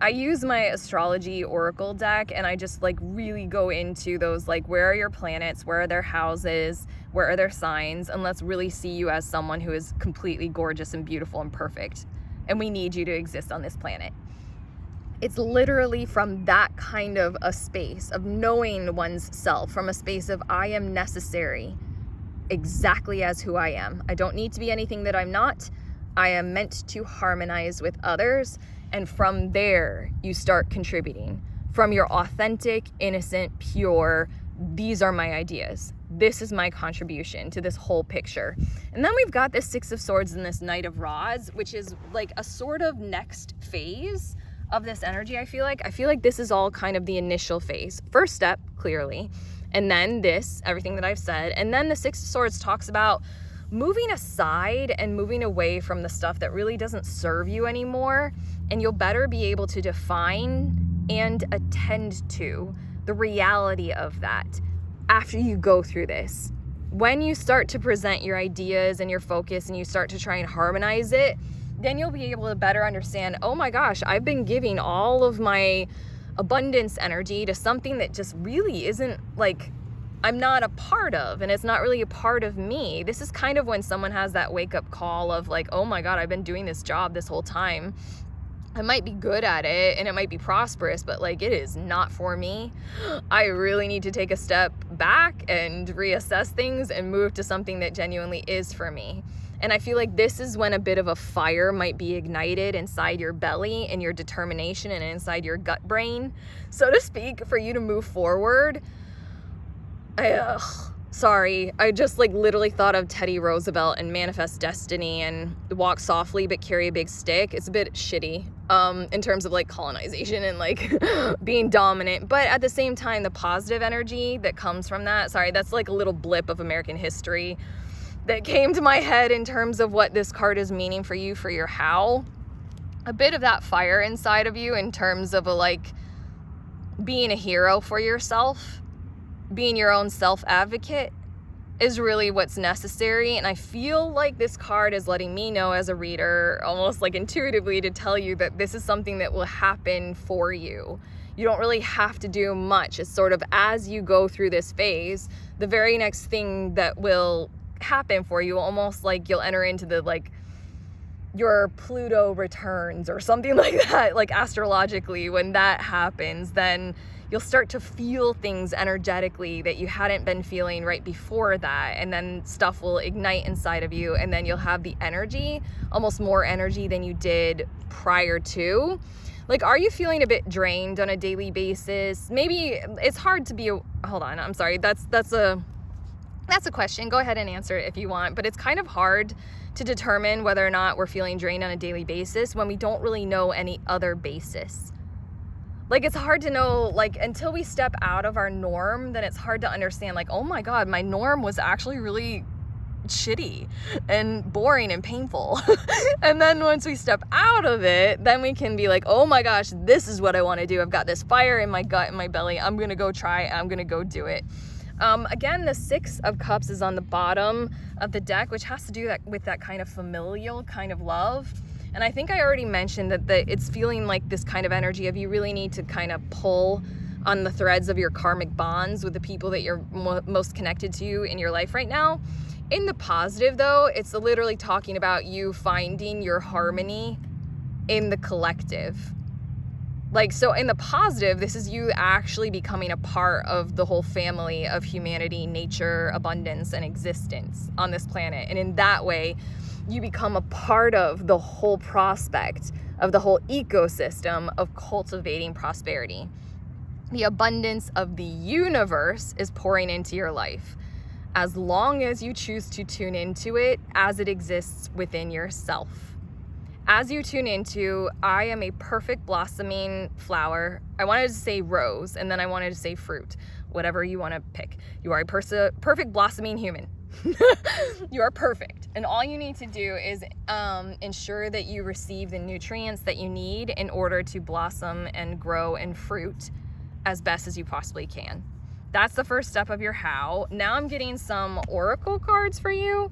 [SPEAKER 1] I use my astrology oracle deck and I just like really go into those, like, where are your planets, where are their houses, where are their signs, and let's really see you as someone who is completely gorgeous and beautiful and perfect, and we need you to exist on this planet. It's literally from that kind of a space of knowing one's self, from a space of I am necessary exactly as who I am. I don't need to be anything that I'm not. I am meant to harmonize with others. And from there, you start contributing. From your authentic, innocent, pure, these are my ideas. This is my contribution to this whole picture. And then we've got this Six of Swords and this Knight of Rods, which is like a sort of next phase of this energy. I feel like this is all kind of the initial phase. First step, clearly. And then this, everything that I've said. And then the Six of Swords talks about moving aside and moving away from the stuff that really doesn't serve you anymore. And you'll better be able to define and attend to the reality of that after you go through this. When you start to present your ideas and your focus and you start to try and harmonize it, then you'll be able to better understand, oh my gosh, I've been giving all of my abundance energy to something that just really isn't like, I'm not a part of, and it's not really a part of me. This is kind of when someone has that wake up call of like, oh my God, I've been doing this job this whole time. I might be good at it and it might be prosperous, but like it is not for me. I really need to take a step back and reassess things and move to something that genuinely is for me. And I feel like this is when a bit of a fire might be ignited inside your belly and your determination and inside your gut brain, so to speak, for you to move forward. Sorry, I just like literally thought of Teddy Roosevelt and Manifest Destiny and Walk Softly but Carry a Big Stick. It's a bit shitty in terms of like colonization and like being dominant, but at the same time, the positive energy that comes from that, sorry, that's like a little blip of American history that came to my head in terms of what this card is meaning for you, for your how. A bit of that fire inside of you in terms of a like being a hero for yourself, being your own self-advocate is really what's necessary. And I feel like this card is letting me know as a reader, almost like intuitively, to tell you that this is something that will happen for you. You don't really have to do much. It's sort of as you go through this phase, the very next thing that will happen for you, almost like you'll enter into the like your Pluto returns or something like that, like astrologically. When that happens, then you'll start to feel things energetically that you hadn't been feeling right before that, and then stuff will ignite inside of you, and then you'll have the energy, almost more energy than you did prior to. Like, are you feeling a bit drained on a daily basis? Maybe it's hard to be hold on, I'm sorry, that's a question. Go ahead and answer it if you want, but it's kind of hard to determine whether or not we're feeling drained on a daily basis when we don't really know any other basis. Like, it's hard to know, like, until we step out of our norm, then it's hard to understand, like, oh my God, my norm was actually really shitty and boring and painful. And then once we step out of it, then we can be like, oh my gosh, this is what I want to do. I've got this fire in my gut and my belly. I'm going to go try it. I'm going to go do it. Again, the Six of Cups is on the bottom of the deck, which has to do with that kind of familial kind of love. And I think I already mentioned that it's feeling like this kind of energy of you really need to kind of pull on the threads of your karmic bonds with the people that you're most connected to in your life right now. In the positive, though, it's literally talking about you finding your harmony in the collective. Like, so in the positive, this is you actually becoming a part of the whole family of humanity, nature, abundance, and existence on this planet. And in that way, you become a part of the whole prospect of the whole ecosystem of cultivating prosperity. The abundance of the universe is pouring into your life, as long as you choose to tune into it as it exists within yourself. As you tune into, I am a perfect blossoming flower. I wanted to say rose, and then I wanted to say fruit. Whatever you want to pick. You are a perfect blossoming human. You are perfect. And all you need to do is ensure that you receive the nutrients that you need in order to blossom and grow and fruit as best as you possibly can. That's the first step of your how. Now I'm getting some oracle cards for you.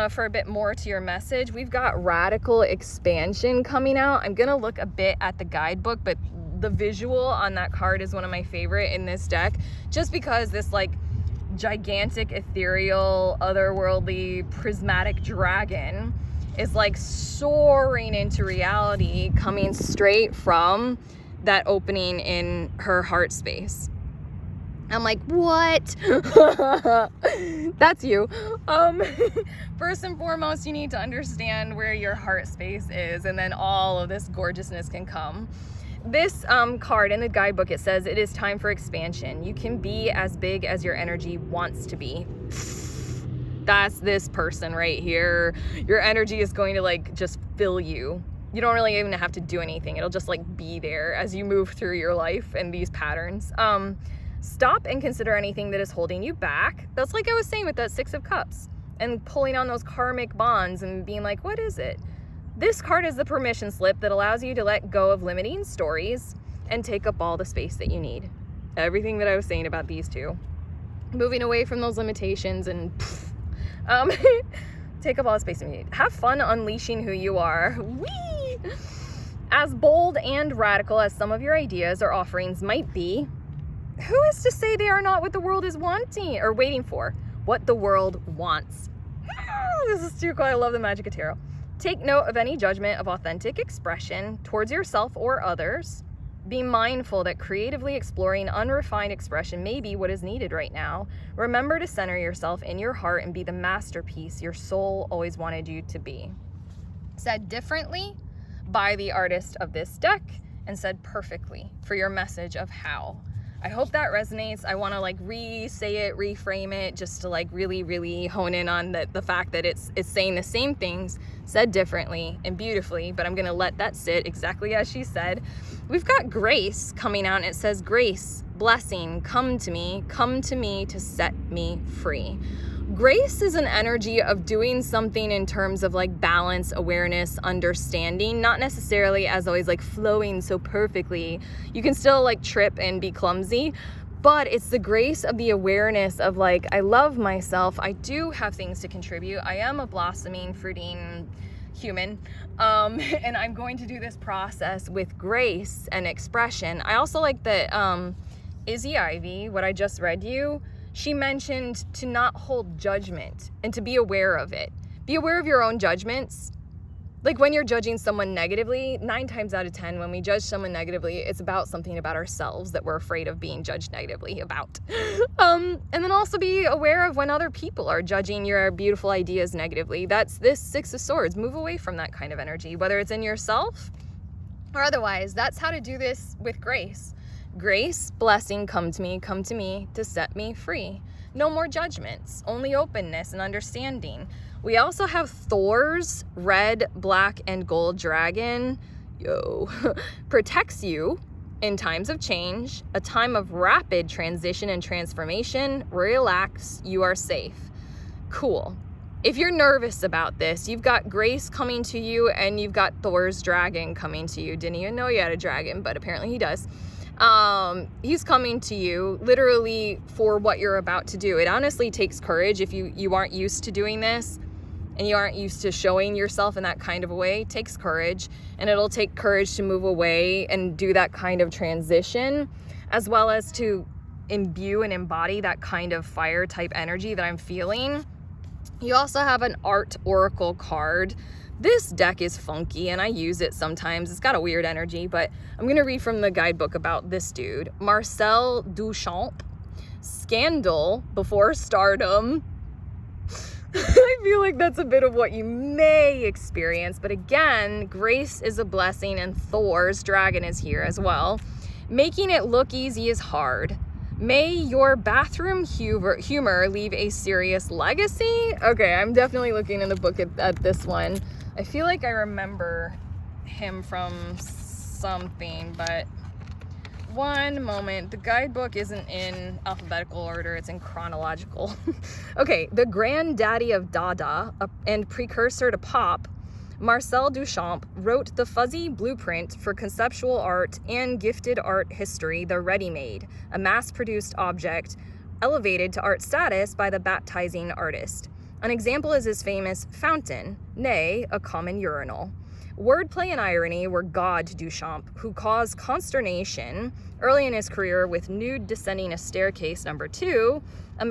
[SPEAKER 1] For a bit more to your message. We've got radical expansion coming out. I'm gonna look a bit at the guidebook, but the visual on that card is one of my favorite in this deck, just because this like gigantic, ethereal, otherworldly, prismatic dragon is like soaring into reality, coming straight from that opening in her heart space. I'm like, what? That's you. First and foremost, you need to understand where your heart space is, and then all of this gorgeousness can come. This card in the guidebook, it says it is time for expansion. You can be as big as your energy wants to be. That's this person right here. Your energy is going to like just fill you. You don't really even have to do anything. It'll just like be there as you move through your life and these patterns. Stop and consider anything that is holding you back. That's like I was saying with that Six of Cups and pulling on those karmic bonds and being like, what is it? This card is the permission slip that allows you to let go of limiting stories and take up all the space that you need. Everything that I was saying about these two. Moving away from those limitations and Take up all the space you need. Have fun unleashing who you are. Whee! As bold and radical as some of your ideas or offerings might be, who is to say they are not what the world is wanting or waiting for? What the world wants. This is too cool. I love the magic of tarot. Take note of any judgment of authentic expression towards yourself or others. Be mindful that creatively exploring unrefined expression may be what is needed right now. Remember to center yourself in your heart and be the masterpiece your soul always wanted you to be. Said differently by the artist of this deck and said perfectly for your message of how. I hope that resonates. I want to like re-say it, reframe it, just to like really, really hone in on the fact that it's saying the same things, said differently and beautifully, but I'm going to let that sit exactly as she said. We've got grace coming out, and it says, grace, blessing, come to me to set me free. Grace is an energy of doing something in terms of like balance, awareness, understanding, not necessarily as always like flowing so perfectly. You can still like trip and be clumsy, but it's the grace of the awareness of like, I love myself. I do have things to contribute. I am a blossoming, fruiting human. And I'm going to do this process with grace and expression. I also like that Izzy Ivy, what I just read you, she mentioned to not hold judgment and to be aware of it. Be aware of your own judgments. Like when you're judging someone negatively, 9 times out of 10, when we judge someone negatively, it's about something about ourselves that we're afraid of being judged negatively about. And then also be aware of when other people are judging your beautiful ideas negatively. That's this 6 of Swords. Move away from that kind of energy, whether it's in yourself or otherwise. That's how to do this with grace. Grace, blessing, come to me to set me free. No more judgments, only openness and understanding. We also have Thor's red, black, and gold dragon. Protects you in times of change, a time of rapid transition and transformation. Relax, you are safe. Cool. If you're nervous about this, you've got grace coming to you and you've got Thor's dragon coming to you. Didn't even know you had a dragon, but apparently he does. He's coming to you literally for what you're about to do. It honestly takes courage if you aren't used to doing this and you aren't used to showing yourself in that kind of a way. It takes courage, and it'll take courage to move away and do that kind of transition, as well as to imbue and embody that kind of fire type energy that I'm feeling. You also have an art oracle card. This deck is funky and I use it sometimes. It's got a weird energy, but I'm going to read from the guidebook about this dude. Marcel Duchamp, Scandal Before Stardom. I feel like that's a bit of what you may experience, but again, grace is a blessing and Thor's dragon is here as well. Making it look easy is hard. May your bathroom humor leave a serious legacy. Okay, I'm definitely looking in the book at this one. I feel like I remember him from something, but one moment. The guidebook isn't in alphabetical order, it's in chronological. Okay, the granddaddy of Dada and precursor to pop, Marcel Duchamp wrote the fuzzy blueprint for conceptual art and gifted art history, the ready-made, a mass-produced object elevated to art status by the baptizing artist. An example is his famous fountain, nay, a common urinal. Wordplay and irony were God to Duchamp, who caused consternation early in his career with Nude Descending a Staircase No. 2, a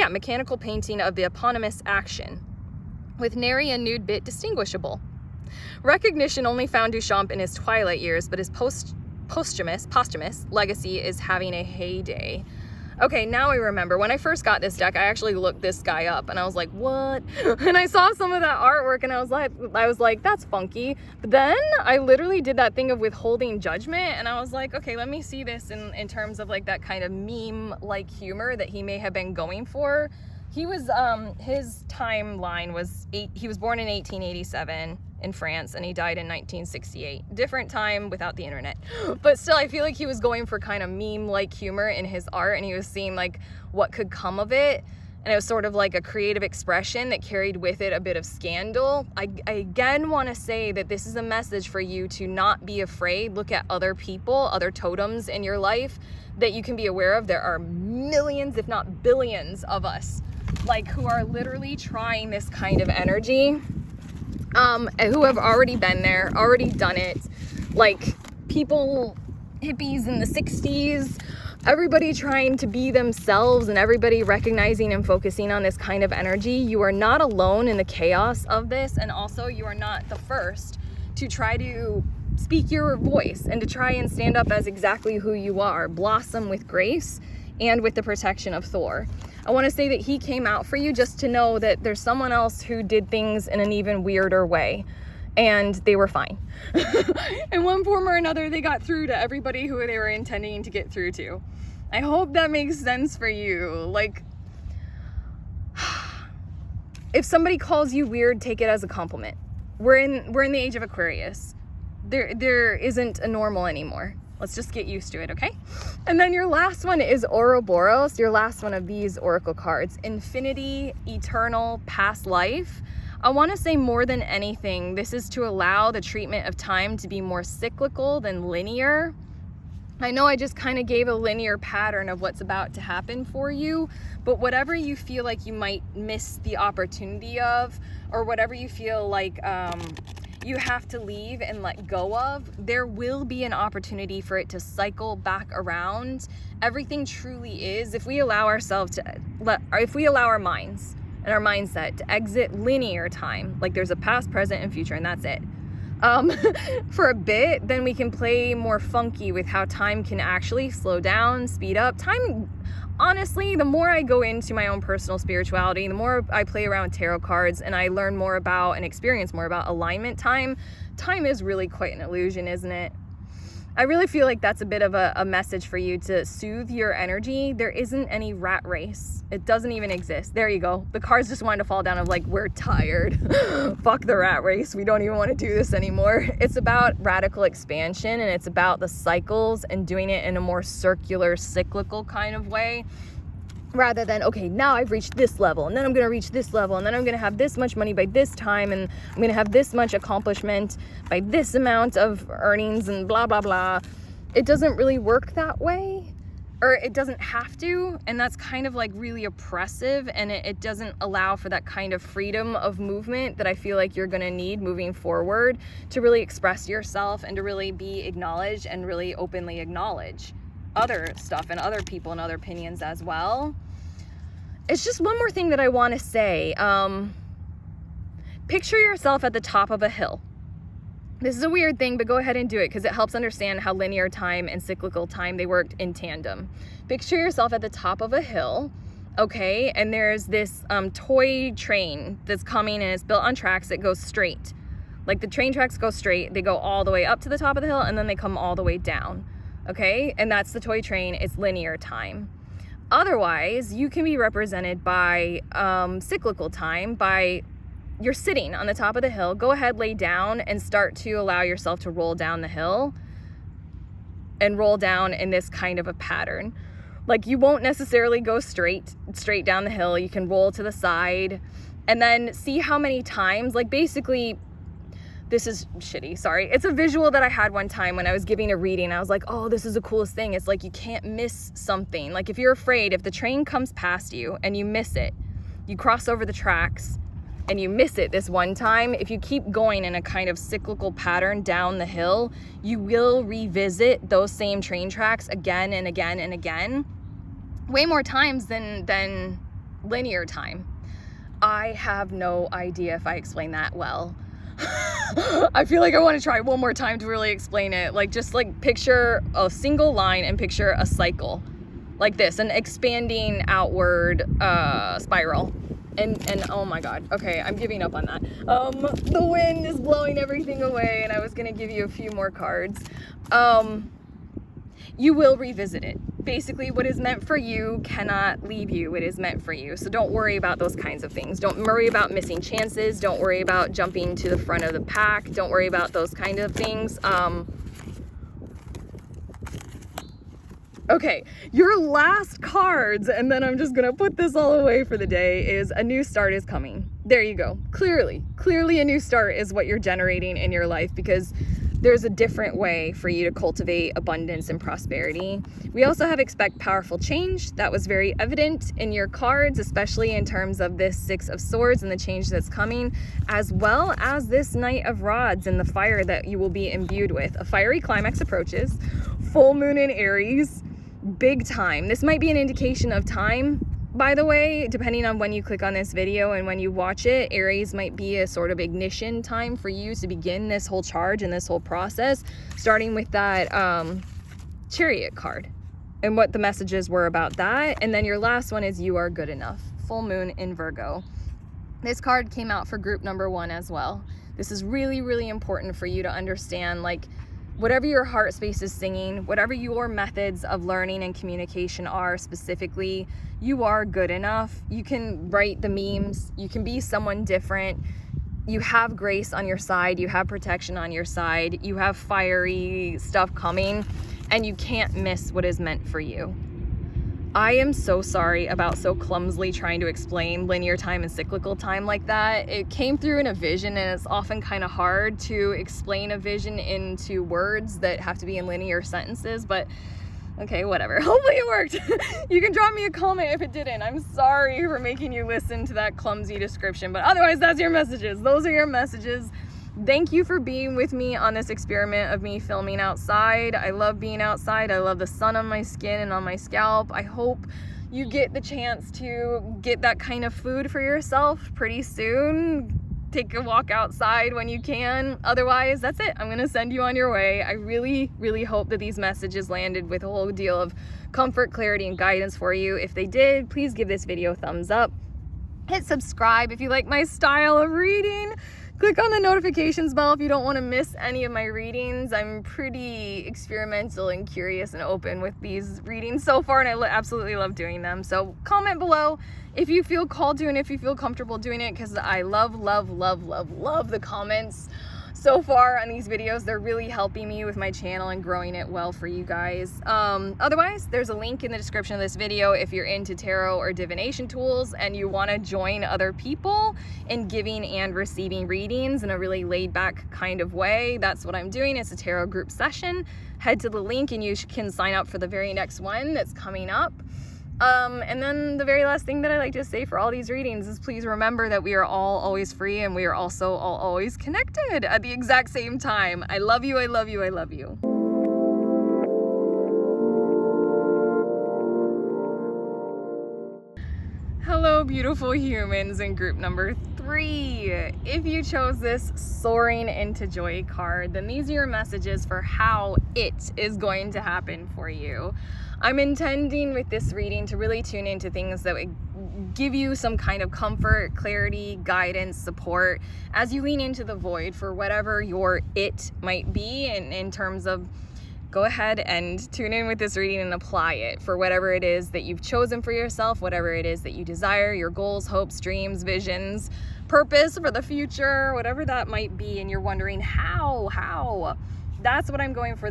[SPEAKER 1] mechanical painting of the eponymous action, with nary a nude bit distinguishable. Recognition only found Duchamp in his twilight years, but his posthumous legacy is having a heyday. Okay, now I remember. When I first got this deck, I actually looked this guy up and I was like, what? And I saw some of that artwork and I was like, that's funky. But then I literally did that thing of withholding judgment and I was like, okay, let me see this in terms of like that kind of meme-like humor that he may have been going for. He was, his timeline was, he was born in 1887 in France and he died in 1968. Different time without the internet. But still, I feel like he was going for kind of meme-like humor in his art and he was seeing like what could come of it. And it was sort of like a creative expression that carried with it a bit of scandal. I again want to say that this is a message for you to not be afraid. Look at other people, other totems in your life that you can be aware of. There are millions, if not billions of us. like who are literally trying this kind of energy, who have already been there, already done it, like people, hippies in the 60s, everybody trying to be themselves and everybody recognizing and focusing on this kind of energy. You are not alone in the chaos of this, and also you are not the first to try to speak your voice and to try and stand up as exactly who you are, blossom with grace and with the protection of Thor. I want to say that he came out for you just to know that there's someone else who did things in an even weirder way, and they were fine. In one form or another, they got through to everybody who they were intending to get through to. I hope that makes sense for you. Like, if somebody calls you weird, take it as a compliment. We're in the age of Aquarius. There isn't a normal anymore. Let's just get used to it, okay? And then your last one is Ouroboros, your last one of these oracle cards. Infinity, eternal, past life. I want to say more than anything, this is to allow the treatment of time to be more cyclical than linear. I know I just kind of gave a linear pattern of what's about to happen for you, but whatever you feel like you might miss the opportunity of, or whatever you feel like you have to leave and let go of, there will be an opportunity for it to cycle back around. Everything truly is, if we allow ourselves to, if we allow our minds and our mindset to exit linear time, like there's a past, present, and future, and that's it. For a bit, then we can play more funky with how time can actually slow down, speed up. Time, honestly, the more I go into my own personal spirituality, the more I play around with tarot cards and I learn more about and experience more about alignment time is really quite an illusion, isn't it? I really feel like that's a bit of a message for you to soothe your energy. There isn't any rat race. It doesn't even exist. There you go. The cards just wanted to fall down of like, we're tired. Fuck the rat race. We don't even want to do this anymore. It's about radical expansion, and it's about the cycles and doing it in a more circular, cyclical kind of way. Rather than, okay, now I've reached this level, and then I'm going to reach this level, and then I'm going to have this much money by this time, and I'm going to have this much accomplishment by this amount of earnings, and blah, blah, blah. It doesn't really work that way, or it doesn't have to, and that's kind of like really oppressive, and it doesn't allow for that kind of freedom of movement that I feel like you're going to need moving forward to really express yourself and to really be acknowledged and really openly acknowledge other stuff and other people and other opinions as well. It's just one more thing that I want to say. Picture yourself at the top of a hill. This is a weird thing, but go ahead and do it because it helps understand how linear time and cyclical time, they worked in tandem. Picture yourself at the top of a hill, okay? And there's this toy train that's coming, and it's built on tracks that go straight. Like the train tracks go straight, they go all the way up to the top of the hill, and then they come all the way down. Okay, and that's the toy train. It's linear time. Otherwise, you can be represented by cyclical time, by you're sitting on the top of the hill. Go ahead, lay down, and start to allow yourself to roll down the hill and roll down in this kind of a pattern. Like you won't necessarily go straight down the hill. You can roll to the side and then see how many times, like basically, this is shitty, sorry. It's a visual that I had one time when I was giving a reading. I was like, oh, this is the coolest thing. It's like you can't miss something. Like if you're afraid, if the train comes past you and you miss it, you cross over the tracks and you miss it this one time, if you keep going in a kind of cyclical pattern down the hill, you will revisit those same train tracks again and again and again, way more times than linear time. I have no idea if I explain that well. I feel like I want to try one more time to really explain it. Like just like picture a single line and picture a cycle like this, an expanding outward spiral. And oh my God, okay, I'm giving up on that. The wind is blowing everything away, and I was gonna give you a few more cards. You will revisit it. Basically, what is meant for you cannot leave you. It is meant for you. So don't worry about those kinds of things. Don't worry about missing chances. Don't worry about jumping to the front of the pack. Don't worry about those kind of things. Okay, your last cards, and then I'm just gonna put this all away for the day, is a new start is coming. There you go. Clearly a new start is what you're generating in your life, because there's a different way for you to cultivate abundance and prosperity. We also have expect powerful change. That was very evident in your cards, especially in terms of this Six of Swords and the change that's coming, as well as this Knight of Rods and the fire that you will be imbued with. A fiery climax approaches, full moon in Aries, big time. This might be an indication of time. By the way, depending on when you click on this video and when you watch it, Aries might be a sort of ignition time for you to begin this whole charge and this whole process, starting with that Chariot card and what the messages were about that. And then your last one is you are good enough, full moon in Virgo. This card came out for group number 1 as well. This is really, really important for you to understand, like, whatever your heart space is singing, whatever your methods of learning and communication are specifically, you are good enough. You can write the memes. You can be someone different. You have grace on your side. You have protection on your side. You have fiery stuff coming, and you can't miss what is meant for you. I am so sorry about so clumsily trying to explain linear time and cyclical time like that. It came through in a vision, and it's often kind of hard to explain a vision into words that have to be in linear sentences, but okay, whatever. Hopefully it worked. You can drop me a comment if it didn't. I'm sorry for making you listen to that clumsy description, but otherwise that's your messages. Those are your messages. Thank you for being with me on this experiment of me filming outside. I love being outside. I love the sun on my skin and on my scalp. I hope you get the chance to get that kind of food for yourself pretty soon. Take a walk outside when you can. Otherwise, that's it. I'm going to send you on your way. I really, really hope that these messages landed with a whole deal of comfort, clarity, and guidance for you. If they did, please give this video a thumbs up. Hit subscribe if you like my style of reading. Click on the notifications bell if you don't want to miss any of my readings. I'm pretty experimental and curious and open with these readings so far, and I absolutely love doing them. So comment below if you feel called to and if you feel comfortable doing it, because I love, love, love, love, love the comments so far on these videos. They're really helping me with my channel and growing it well for you guys. Otherwise, there's a link in the description of this video if you're into tarot or divination tools and you want to join other people in giving and receiving readings in a really laid back kind of way. That's what I'm doing. It's a tarot group session. Head to the link and you can sign up for the very next one that's coming up. And then the very last thing that I like to say for all these readings is please remember that we are all always free, and we are also all always connected at the exact same time. I love you, I love you, I love you. Hello, beautiful humans in group number 3. If you chose this Soaring into Joy card, then these are your messages for how it is going to happen for you. I'm intending with this reading to really tune into things that would give you some kind of comfort, clarity, guidance, support as you lean into the void for whatever your it might be, and in terms of go ahead and tune in with this reading and apply it for whatever it is that you've chosen for yourself, whatever it is that you desire, your goals, hopes, dreams, visions, purpose for the future, whatever that might be, and you're wondering how. That's what I'm going for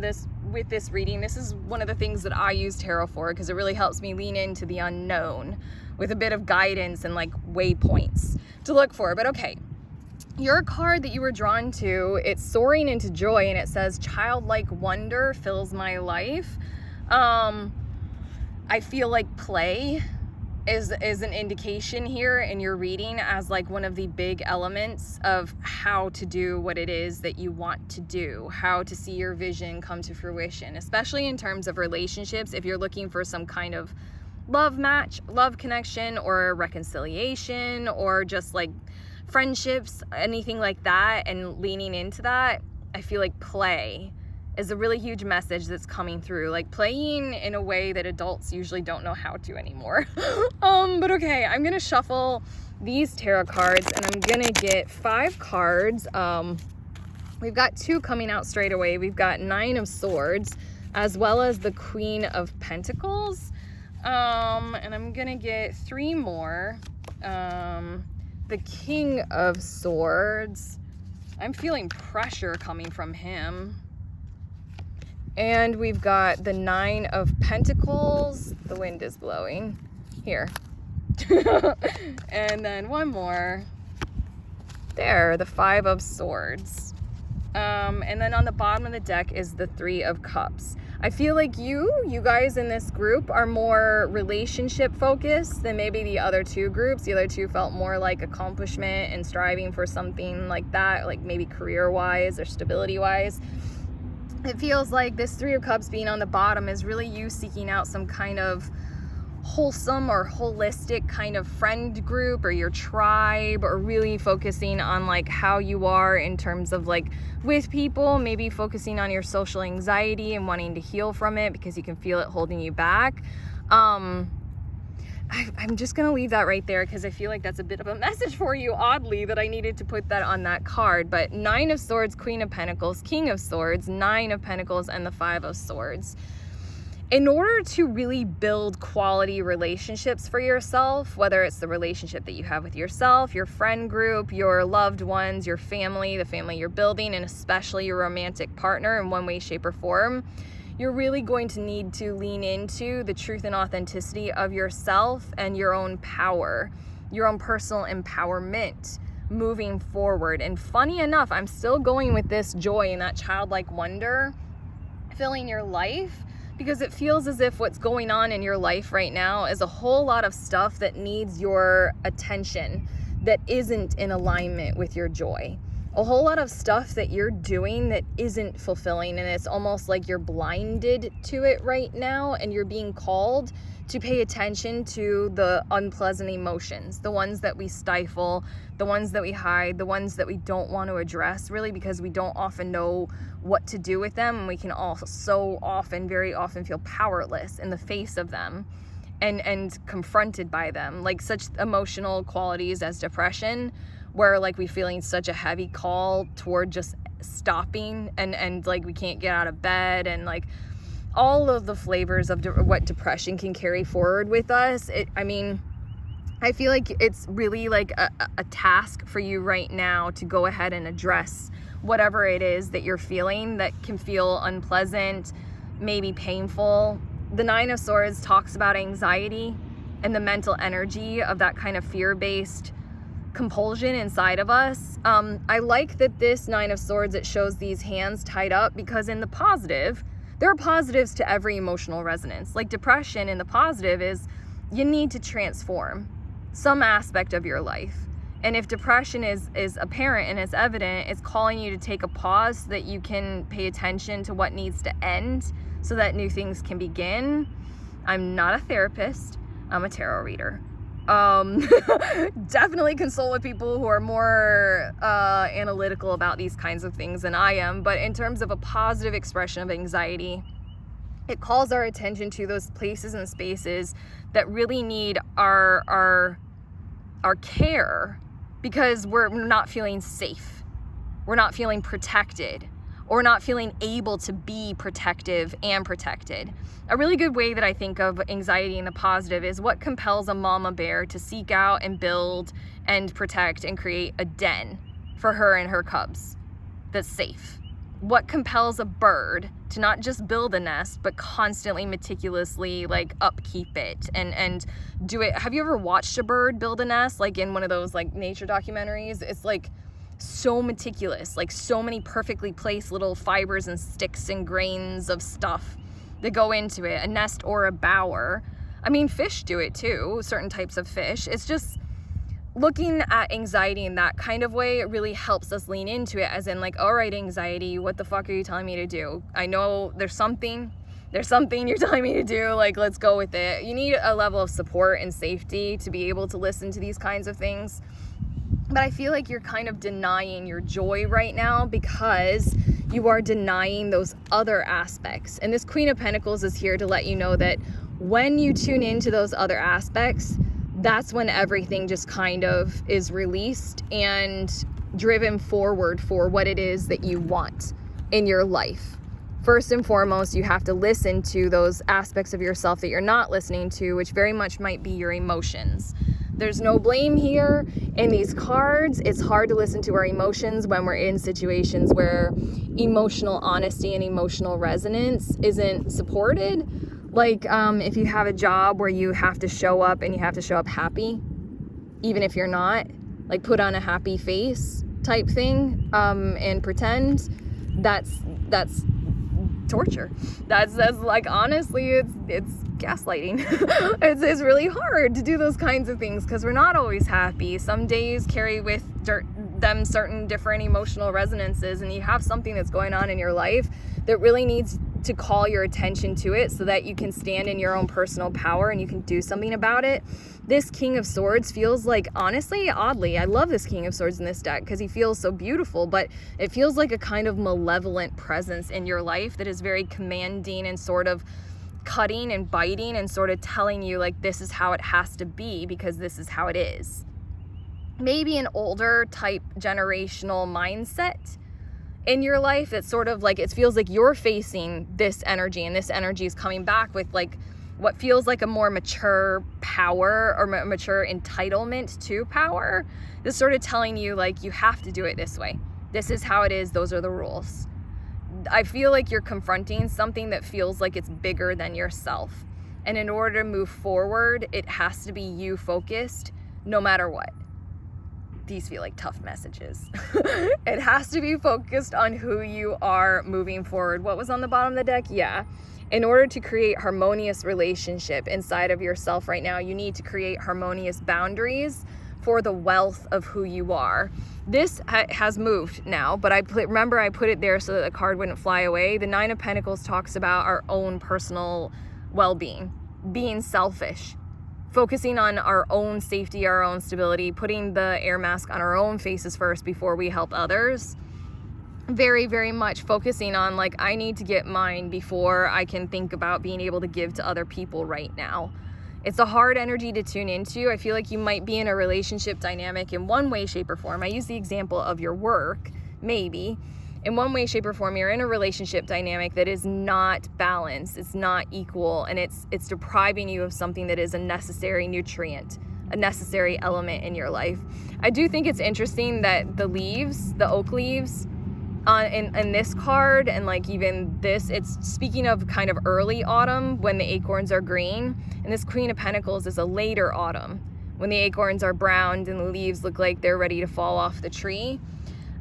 [SPEAKER 1] with this reading. This is one of the things that I use tarot for, because it really helps me lean into the unknown with a bit of guidance and like waypoints to look for. But okay, your card that you were drawn to, it's Soaring into Joy, and it says childlike wonder fills my life. I feel like play is an indication here in your reading as like one of the big elements of how to do what it is that you want to do, how to see your vision come to fruition, especially in terms of relationships. If you're looking for some kind of love match, love connection, or reconciliation, or just like friendships, anything like that, and leaning into that, I feel like play is a really huge message that's coming through, like playing in a way that adults usually don't know how to anymore. But okay, I'm gonna shuffle these tarot cards and I'm gonna get 5 cards. We've got 2 coming out straight away. We've got 9 of Swords as well as the Queen of Pentacles. And I'm gonna get 3 more. The King of Swords. I'm feeling pressure coming from him. And we've got the 9 of Pentacles. The wind is blowing. Here. And then one more. There, the 5 of Swords. And then on the bottom of the deck is the Three of Cups. I feel like you guys in this group are more relationship focused than maybe the other two groups. The other two felt more like accomplishment and striving for something like that, like maybe career-wise or stability-wise. It feels like this Three of Cups being on the bottom is really you seeking out some kind of wholesome or holistic kind of friend group or your tribe, or really focusing on like how you are in terms of like with people, maybe focusing on your social anxiety and wanting to heal from it because you can feel it holding you back. I'm just gonna leave that right there because I feel like that's a bit of a message for you, oddly, that I needed to put that on that card. But Nine of Swords, Queen of Pentacles, King of Swords, Nine of Pentacles, and the Five of Swords. In order to really build quality relationships for yourself, whether it's the relationship that you have with yourself, your friend group, your loved ones, your family, the family you're building, and especially your romantic partner in one way, shape, or form, you're really going to need to lean into the truth and authenticity of yourself and your own power, your own personal empowerment moving forward. And funny enough, I'm still going with this joy and that childlike wonder filling your life, because it feels as if what's going on in your life right now is a whole lot of stuff that needs your attention that isn't in alignment with your joy. A whole lot of stuff that you're doing that isn't fulfilling, and it's almost like you're blinded to it right now, and you're being called to pay attention to the unpleasant emotions, the ones that we stifle, the ones that we hide, the ones that we don't want to address, really, because we don't often know what to do with them, and we can all very often feel powerless in the face of them and confronted by them. Like such emotional qualities as depression, where like we feeling such a heavy call toward just stopping, and like we can't get out of bed, and like all of the flavors of what depression can carry forward with us. I feel like it's really like a task for you right now to go ahead and address whatever it is that you're feeling that can feel unpleasant, maybe painful. The Nine of Swords talks about anxiety and the mental energy of that kind of fear-based compulsion inside of us. I like that this Nine of Swords, it shows these hands tied up, because in the positive, there are positives to every emotional resonance. Like depression, in the positive, is you need to transform some aspect of your life. And if depression is apparent and it's evident, it's calling you to take a pause so that you can pay attention to what needs to end so that new things can begin. I'm not a therapist, I'm a tarot reader. Definitely consult with people who are more analytical about these kinds of things than I am. But in terms of a positive expression of anxiety, it calls our attention to those places and spaces that really need our care, because we're not feeling safe, we're not feeling protected, or we're not feeling able to be protective and protected. A really good way that I think of anxiety in the positive is what compels a mama bear to seek out and build and protect and create a den for her and her cubs that's safe. What compels a bird to not just build a nest, but constantly, meticulously like upkeep it and do it. Have you ever watched a bird build a nest, like in one of those like nature documentaries? It's like so meticulous, like so many perfectly placed little fibers and sticks and grains of stuff that go into it, a nest or a bower. I mean, fish do it too, certain types of fish. It's just looking at anxiety in that kind of way, it really helps us lean into it, as in like, all right, anxiety, what the fuck are you telling me to do? I know there's something you're telling me to do, like, let's go with it. You need a level of support and safety to be able to listen to these kinds of things. But I feel like you're kind of denying your joy right now because you are denying those other aspects. And this Queen of Pentacles is here to let you know that when you tune into those other aspects, that's when everything just kind of is released and driven forward for what it is that you want in your life. First and foremost, you have to listen to those aspects of yourself that you're not listening to, which very much might be your emotions. There's no blame here in these cards. It's hard to listen to our emotions when we're in situations where emotional honesty and emotional resonance isn't supported. Like if you have a job where you have to show up and you have to show up happy, even if you're not, like put on a happy face type thing and pretend. that's torture. That's like, honestly, it's gaslighting. It's really hard to do those kinds of things because we're not always happy. Some days carry with them certain different emotional resonances, and you have something that's going on in your life that really needs to call your attention to it so that you can stand in your own personal power and you can do something about it. This King of Swords feels like, honestly, oddly, I love this King of Swords in this deck because he feels so beautiful, but it feels like a kind of malevolent presence in your life that is very commanding and sort of cutting and biting and sort of telling you like, this is how it has to be because this is how it is. Maybe an older type generational mindset in your life that's sort of like, it feels like you're facing this energy and this energy is coming back with like what feels like a more mature power or mature entitlement to power. This sort of telling you like, you have to do it this way. This is how it is. Those are the rules. I feel like you're confronting something that feels like it's bigger than yourself. And in order to move forward, it has to be you focused no matter what. These feel like tough messages. It has to be focused on who you are moving forward. What was on the bottom of the deck? Yeah. In order to create harmonious relationship inside of yourself right now, you need to create harmonious boundaries for the wealth of who you are. This has moved now, but remember I put it there so that the card wouldn't fly away. The Nine of Pentacles talks about our own personal well-being, being selfish, focusing on our own safety, our own stability, putting the air mask on our own faces first before we help others. Very, very much focusing on like, I need to get mine before I can think about being able to give to other people right now. It's a hard energy to tune into. I feel like you might be in a relationship dynamic in one way, shape, or form. I use the example of your work, maybe. In one way, shape, or form, you're in a relationship dynamic that is not balanced, it's not equal, and it's depriving you of something that is a necessary nutrient, a necessary element in your life. I do think it's interesting that the leaves, the oak leaves, in this card, and like even this, it's speaking of kind of early autumn when the acorns are green, and this Queen of Pentacles is a later autumn when the acorns are browned and the leaves look like they're ready to fall off the tree.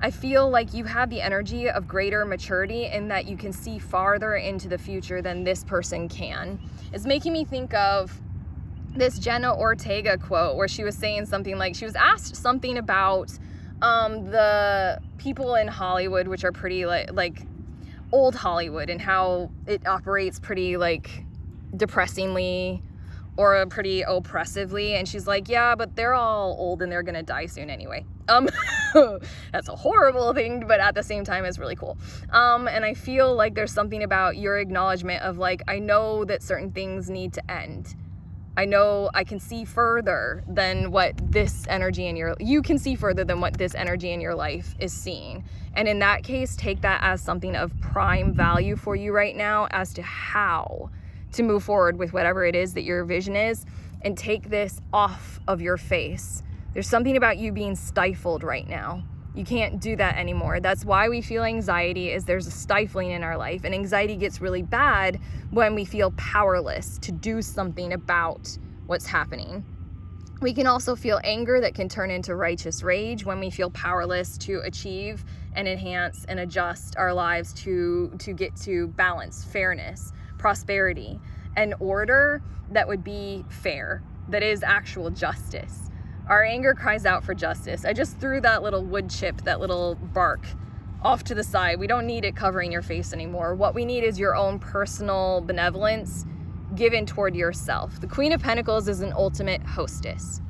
[SPEAKER 1] I feel like you have the energy of greater maturity in that you can see farther into the future than this person can. It's making me think of this Jenna Ortega quote where she was saying something like, she was asked something about the people in Hollywood, which are pretty like old Hollywood, and how it operates pretty like depressingly or pretty oppressively. And she's like, yeah, but they're all old and they're gonna die soon anyway. That's a horrible thing, but at the same time, it's really cool. And I feel like there's something about your acknowledgement of like, I know that certain things need to end. I know I can see further than what this energy in you can see further than what this energy in your life is seeing. And in that case, take that as something of prime value for you right now as to how to move forward with whatever it is that your vision is, and take this off of your face. There's something about you being stifled right now. You can't do that anymore. That's why we feel anxiety, is there's a stifling in our life, and anxiety gets really bad when we feel powerless to do something about what's happening. We can also feel anger that can turn into righteous rage when we feel powerless to achieve and enhance and adjust our lives to get to balance, fairness, prosperity, and order that would be fair, that is actual justice. Our anger cries out for justice. I just threw that little wood chip, that little bark, off to the side. We don't need it covering your face anymore. What we need is your own personal benevolence given toward yourself. The Queen of Pentacles is an ultimate hostess.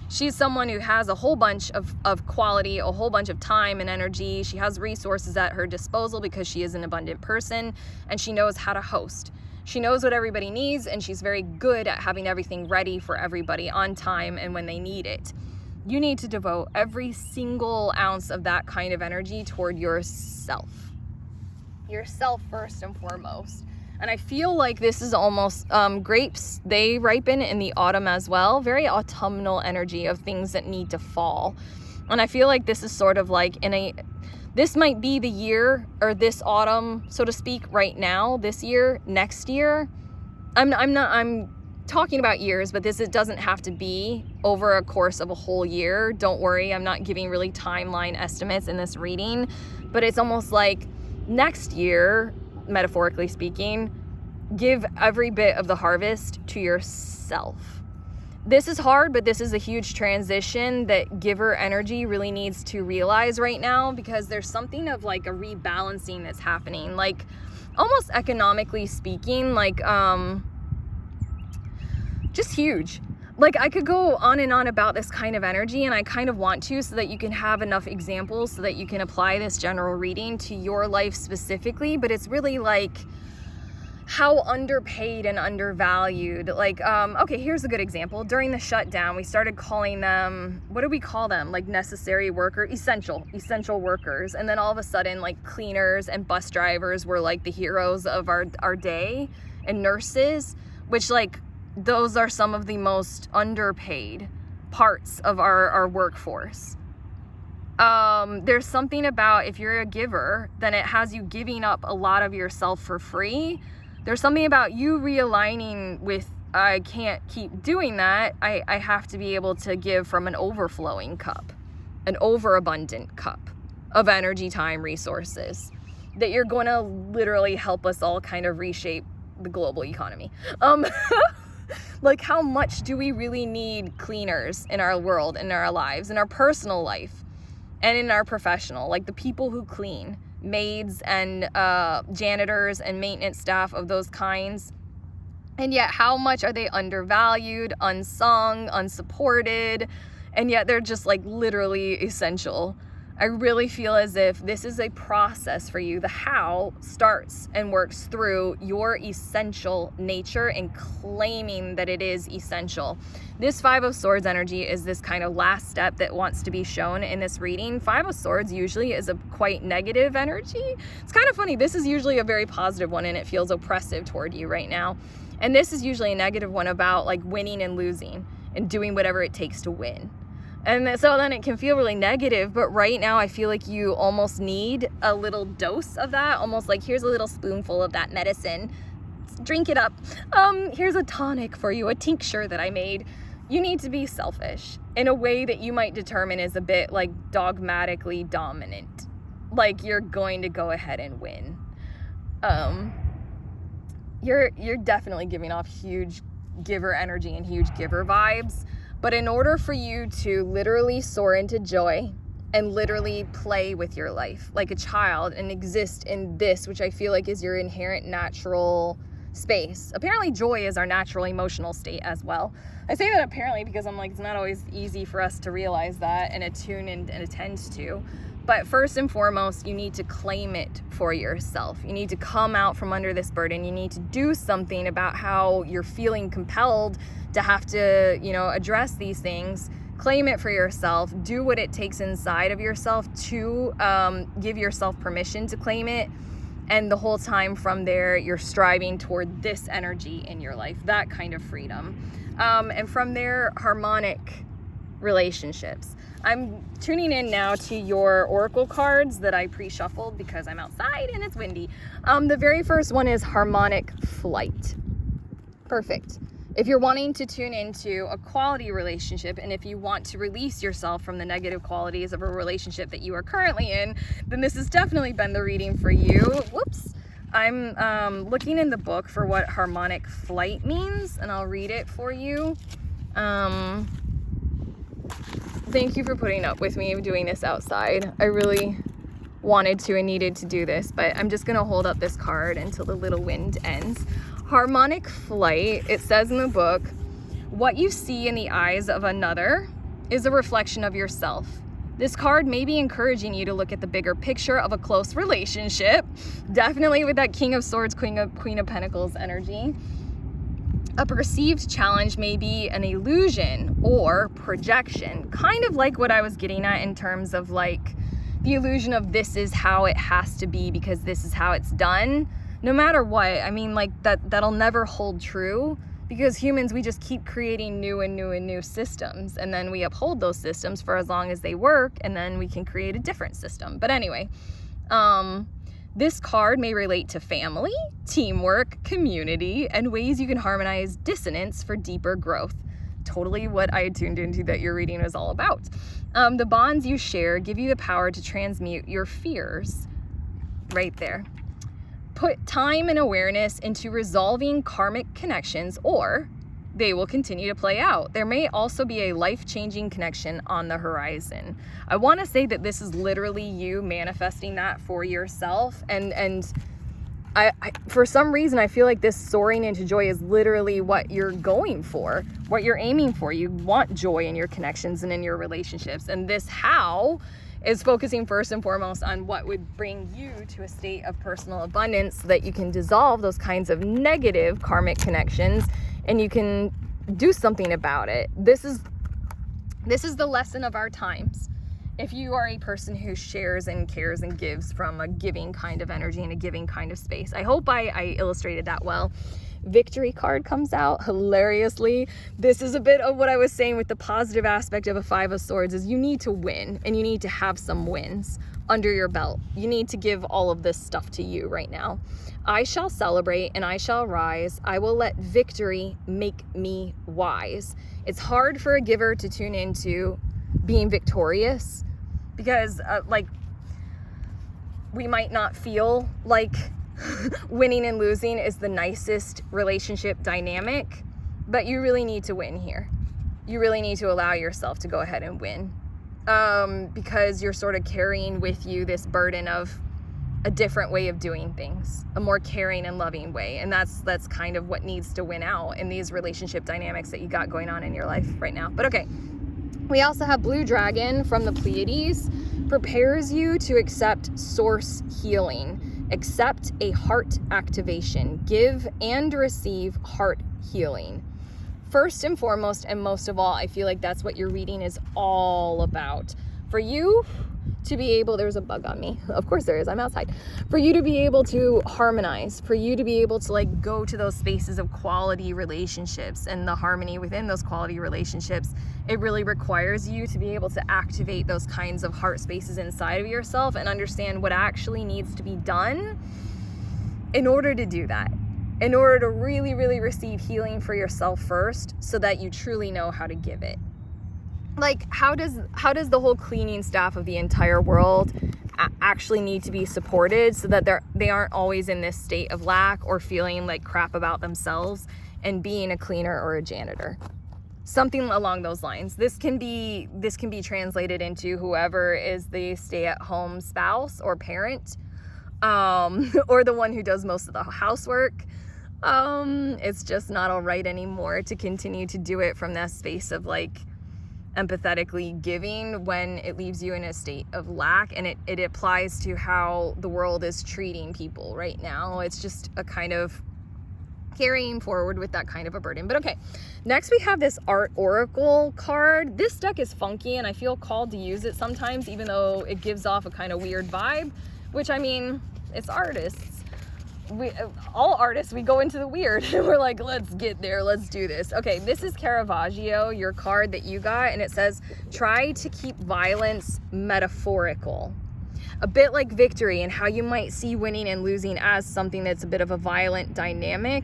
[SPEAKER 1] She's someone who has a whole bunch of quality, a whole bunch of time and energy. She has resources at her disposal because she is an abundant person, and she knows how to host. She knows what everybody needs, and she's very good at having everything ready for everybody on time and when they need it. You need to devote every single ounce of that kind of energy toward yourself. Yourself first and foremost. And I feel like this is almost grapes. They ripen in the autumn as well. Very autumnal energy of things that need to fall. And I feel like this is sort of like this might be the year, or this autumn, so to speak, right now, this year, next year. I'm talking about years, but it doesn't have to be over a course of a whole year. Don't worry, I'm not giving really timeline estimates in this reading, but it's almost like Next year, metaphorically speaking, give every bit of the harvest to yourself. This is hard, but this is a huge transition that giver energy really needs to realize right now, because there's something of like a rebalancing that's happening, like almost economically speaking, like just huge. Like I could go on and on about this kind of energy, and I kind of want to, so that you can have enough examples so that you can apply this general reading to your life specifically. But it's really like how underpaid and undervalued. Like, okay, here's a good example. During the shutdown, we started calling them, what do we call them? Like necessary worker, essential workers. And then all of a sudden, like cleaners and bus drivers were like the heroes of our day, and nurses, which like, those are some of the most underpaid parts of our workforce. There's something about, if you're a giver, then it has you giving up a lot of yourself for free. There's something about you realigning with, I can't keep doing that. I have to be able to give from an overflowing cup, an overabundant cup of energy, time, resources, that you're going to literally help us all kind of reshape the global economy. Like, how much do we really need cleaners in our world, in our lives, in our personal life, and in our professional? Like the people who clean, maids and janitors and maintenance staff of those kinds. And yet, how much are they undervalued, unsung, unsupported, and yet they're just like literally essential. I really feel as if this is a process for you. The how starts and works through your essential nature and claiming that it is essential. This Five of Swords energy is this kind of last step that wants to be shown in this reading. Five of Swords usually is a quite negative energy. It's kind of funny. This is usually a very positive one, and it feels oppressive toward you right now. And this is usually a negative one about like winning and losing and doing whatever it takes to win. And so then it can feel really negative, but right now I feel like you almost need a little dose of that, almost like here's a little spoonful of that medicine, drink it up. Here's a tonic for you, a tincture that I made. You need to be selfish in a way that you might determine is a bit like dogmatically dominant, like you're going to go ahead and win. You're definitely giving off huge giver energy and huge giver vibes. But in order for you to literally soar into joy and literally play with your life like a child and exist in this, which I feel like is your inherent natural space. Apparently joy is our natural emotional state as well. I say that apparently because I'm like, it's not always easy for us to realize that and attune and attend to. But first and foremost, you need to claim it for yourself. You need to come out from under this burden. You need to do something about how you're feeling compelled to have to, address these things. Claim it for yourself. Do what it takes inside of yourself to give yourself permission to claim it. And the whole time from there, you're striving toward this energy in your life, that kind of freedom. And from there, harmonic relationships. I'm tuning in now to your oracle cards that I pre-shuffled because I'm outside and it's windy. The very first one is harmonic flight. Perfect. If you're wanting to tune into a quality relationship, and if you want to release yourself from the negative qualities of a relationship that you are currently in, then this has definitely been the reading for you. Whoops. I'm looking in the book for what harmonic flight means, and I'll read it for you. Thank you for putting up with me doing this outside. I really wanted to and needed to do this, but I'm just gonna hold up this card until the little wind ends. Harmonic flight, it says in the book, what you see in the eyes of another is a reflection of yourself. This card may be encouraging you to look at the bigger picture of a close relationship, definitely with that King of Swords, Queen of Pentacles energy. A perceived challenge may be an illusion or projection, kind of like what I was getting at in terms of like the illusion of this is how it has to be because this is how it's done. No matter what, I mean, like that'll never hold true because humans, we just keep creating new and new and new systems, and then we uphold those systems for as long as they work, and then we can create a different system. But anyway, this card may relate to family, teamwork, community, and ways you can harmonize dissonance for deeper growth. Totally what I tuned into that your reading was all about. The bonds you share give you the power to transmute your fears right there. Put time and awareness into resolving karmic connections, or they will continue to play out. There may also be a life-changing connection on the horizon. I want to say that this is literally you manifesting that for yourself, and I for some reason I feel like this soaring into joy is literally what you're going for, what you're aiming for. You want joy in your connections and in your relationships, and this how is focusing first and foremost on what would bring you to a state of personal abundance so that you can dissolve those kinds of negative karmic connections and you can do something about it. This is the lesson of our times. If you are a person who shares and cares and gives from a giving kind of energy and a giving kind of space. I hope I illustrated that well. Victory card comes out hilariously. This is a bit of what I was saying with the positive aspect of a 5 of Swords is you need to win, and you need to have some wins under your belt. You need to give all of this stuff to you right now. I shall celebrate and I shall rise. I will let victory make me wise. It's hard for a giver to tune into being victorious because we might not feel like winning and losing is the nicest relationship dynamic, but you really need to win here. You really need to allow yourself to go ahead and win, because you're sort of carrying with you this burden of a different way of doing things, a more caring and loving way, and that's kind of what needs to win out in these relationship dynamics that you got going on in your life right now. But okay, we also have Blue Dragon from the Pleiades, prepares you to accept source healing. Accept a heart activation. Give and receive heart healing. First and foremost, and most of all, I feel like that's what your reading is all about. For you to be able, there's a bug on me. Of course there is, I'm outside. For you to be able to harmonize, for you to be able to go to those spaces of quality relationships and the harmony within those quality relationships, it really requires you to be able to activate those kinds of heart spaces inside of yourself and understand what actually needs to be done in order to do that. In order to really, really receive healing for yourself first, so that you truly know how to give it. How does the whole cleaning staff of the entire world actually need to be supported so that they aren't always in this state of lack or feeling like crap about themselves and being a cleaner or a janitor? Something along those lines. This can be translated into whoever is the stay-at-home spouse or parent, or the one who does most of the housework. It's just not all right anymore to continue to do it from that space of empathetically giving when it leaves you in a state of lack, and it applies to how the world is treating people right now. It's just a kind of carrying forward with that kind of a burden. But okay, next we have this Art Oracle card. This deck is funky and I feel called to use it sometimes, even though it gives off a kind of weird vibe, which, I mean, it's artists. All artists, we go into the weird. We're like, let's get there, let's do this. Okay, this is Caravaggio, your card that you got, and it says, try to keep violence metaphorical. A bit like victory and how you might see winning and losing as something that's a bit of a violent dynamic.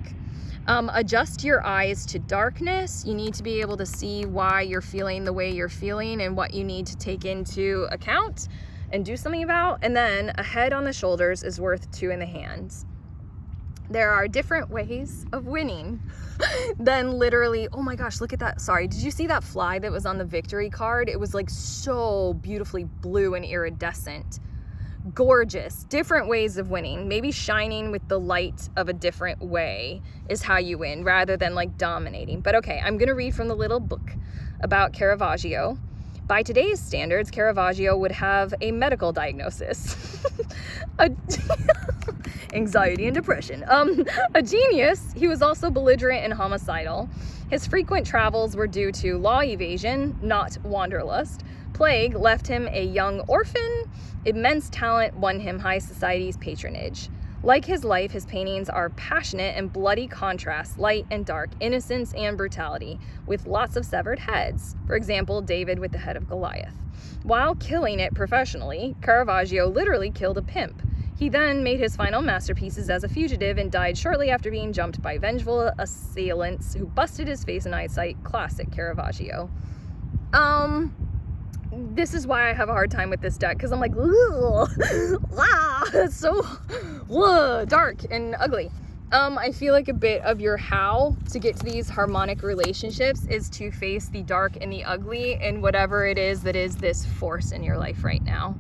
[SPEAKER 1] Adjust your eyes to darkness. You need to be able to see why you're feeling the way you're feeling and what you need to take into account and do something about. And then a head on the shoulders is worth 2 in the hands. There are different ways of winning than literally, oh my gosh, look at that. Sorry, did you see that fly that was on the victory card? It was so beautifully blue and iridescent. Gorgeous. Different ways of winning. Maybe shining with the light of a different way is how you win, rather than dominating. But okay, I'm going to read from the little book about Caravaggio. By today's standards, Caravaggio would have a medical diagnosis. Anxiety and depression. A genius, he was also belligerent and homicidal. His frequent travels were due to law evasion, not wanderlust. Plague left him a young orphan. Immense talent won him high society's patronage. Like his life, his paintings are passionate and bloody contrasts, light and dark, innocence and brutality, with lots of severed heads. For example, David with the head of Goliath. While killing it professionally, Caravaggio literally killed a pimp. He then made his final masterpieces as a fugitive and died shortly after being jumped by vengeful assailants who busted his face and eyesight. Classic Caravaggio. this is why I have a hard time with this deck, because I'm like, wow, it's so dark and ugly. I feel like a bit of your how to get to these harmonic relationships is to face the dark and the ugly and whatever it is that is this force in your life right now.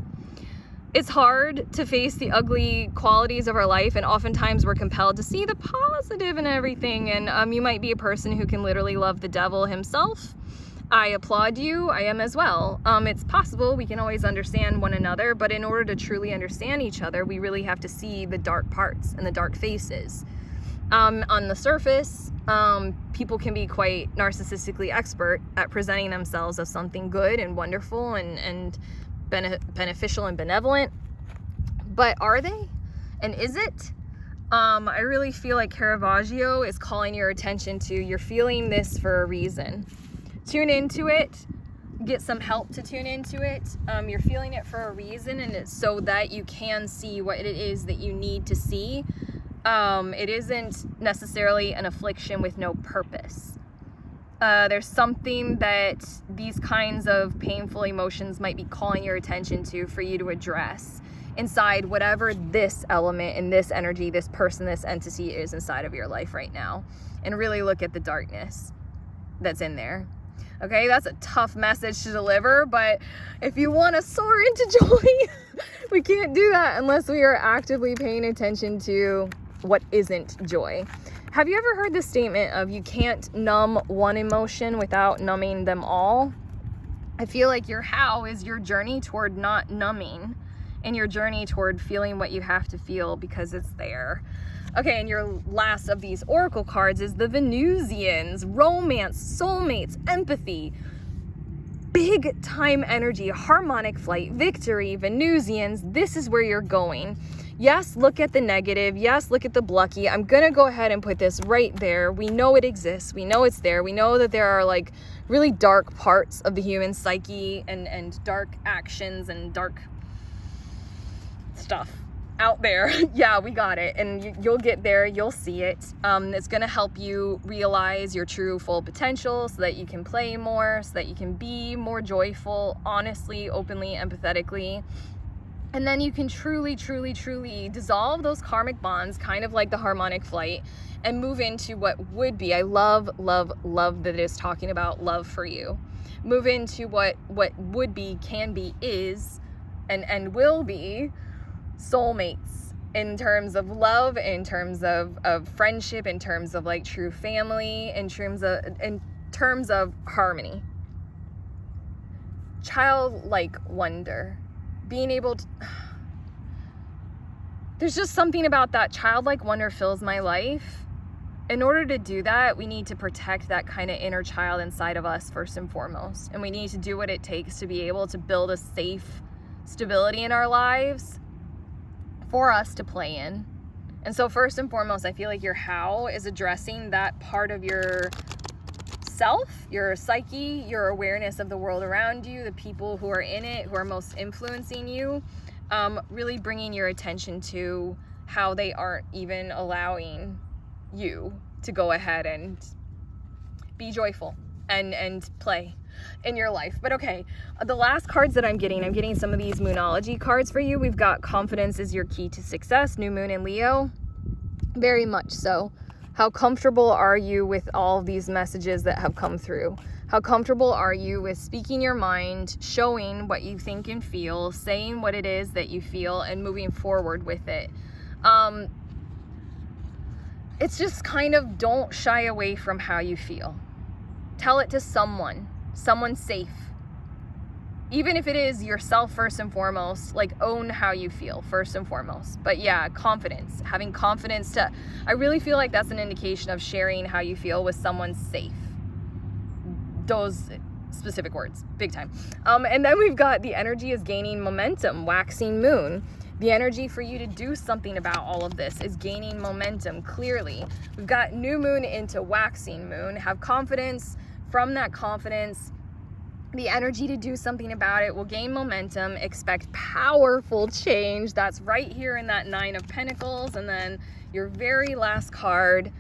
[SPEAKER 1] It's hard to face the ugly qualities of our life, and oftentimes we're compelled to see the positive in everything. And you might be a person who can literally love the devil himself. I applaud you. I am as well. It's possible we can always understand one another, but in order to truly understand each other, we really have to see the dark parts and the dark faces. On the surface, people can be quite narcissistically expert at presenting themselves as something good and wonderful and beneficial and benevolent. But are they? And is it? I really feel like Caravaggio is calling your attention to, you're feeling this for a reason. Tune into it. Get some help to tune into it. You're feeling it for a reason, and it's so that you can see what it is that you need to see. It isn't necessarily an affliction with no purpose. There's something that these kinds of painful emotions might be calling your attention to for you to address inside whatever this element and this energy, this person, this entity is inside of your life right now, and really look at the darkness that's in there. Okay, that's a tough message to deliver, but if you want to soar into joy, we can't do that unless we are actively paying attention to what isn't joy. Have you ever heard the statement of you can't numb one emotion without numbing them all? I feel like your how is your journey toward not numbing, and your journey toward feeling what you have to feel because it's there. Okay, and your last of these oracle cards is the Venusians. Romance, soulmates, empathy, big time energy, harmonic flight, victory, Venusians. This is where you're going. Yes, look at the negative. Yes, look at the Blucky. I'm going to go ahead and put this right there. We know it exists. We know it's there. We know that there are like really dark parts of the human psyche and dark actions and dark stuff out there. Yeah, we got it. And you'll get there. You'll see it. It's going to help you realize your true full potential so that you can play more, so that you can be more joyful, honestly, openly, empathetically. And then you can truly, truly, truly dissolve those karmic bonds, kind of like the harmonic flight, and move into what would be. I love, love, love that it is talking about love for you. Move into what would be, can be, is, and will be soulmates in terms of love, in terms of friendship, in terms of like true family, in terms of harmony. Childlike wonder. Being able to, there's just something about that childlike wonder fills my life. In order to do that, we need to protect that kind of inner child inside of us first and foremost. And we need to do what it takes to be able to build a safe stability in our lives for us to play in. And so first and foremost, I feel like your how is addressing that part of your self, your psyche, your awareness of the world around you, the people who are in it, who are most influencing you, really bringing your attention to how they aren't even allowing you to go ahead and be joyful and play in your life. But okay, the last cards that I'm getting some of these Moonology cards for you. We've got confidence is your key to success, new moon in Leo. Very much so. How comfortable are you with all of these messages that have come through? How comfortable are you with speaking your mind, showing what you think and feel, saying what it is that you feel, and moving forward with it? It's just kind of don't shy away from how you feel. Tell it to someone safe. Even if it is yourself first and foremost, like own how you feel first and foremost. But yeah, confidence, having confidence to, I really feel like that's an indication of sharing how you feel with someone safe. Those specific words, big time. And then we've got the energy is gaining momentum, waxing moon. The energy for you to do something about all of this is gaining momentum, clearly. We've got new moon into waxing moon. Have confidence. From that confidence, the energy to do something about it will gain momentum. Expect powerful change. That's right here in that 9 of Pentacles. And then your very last card,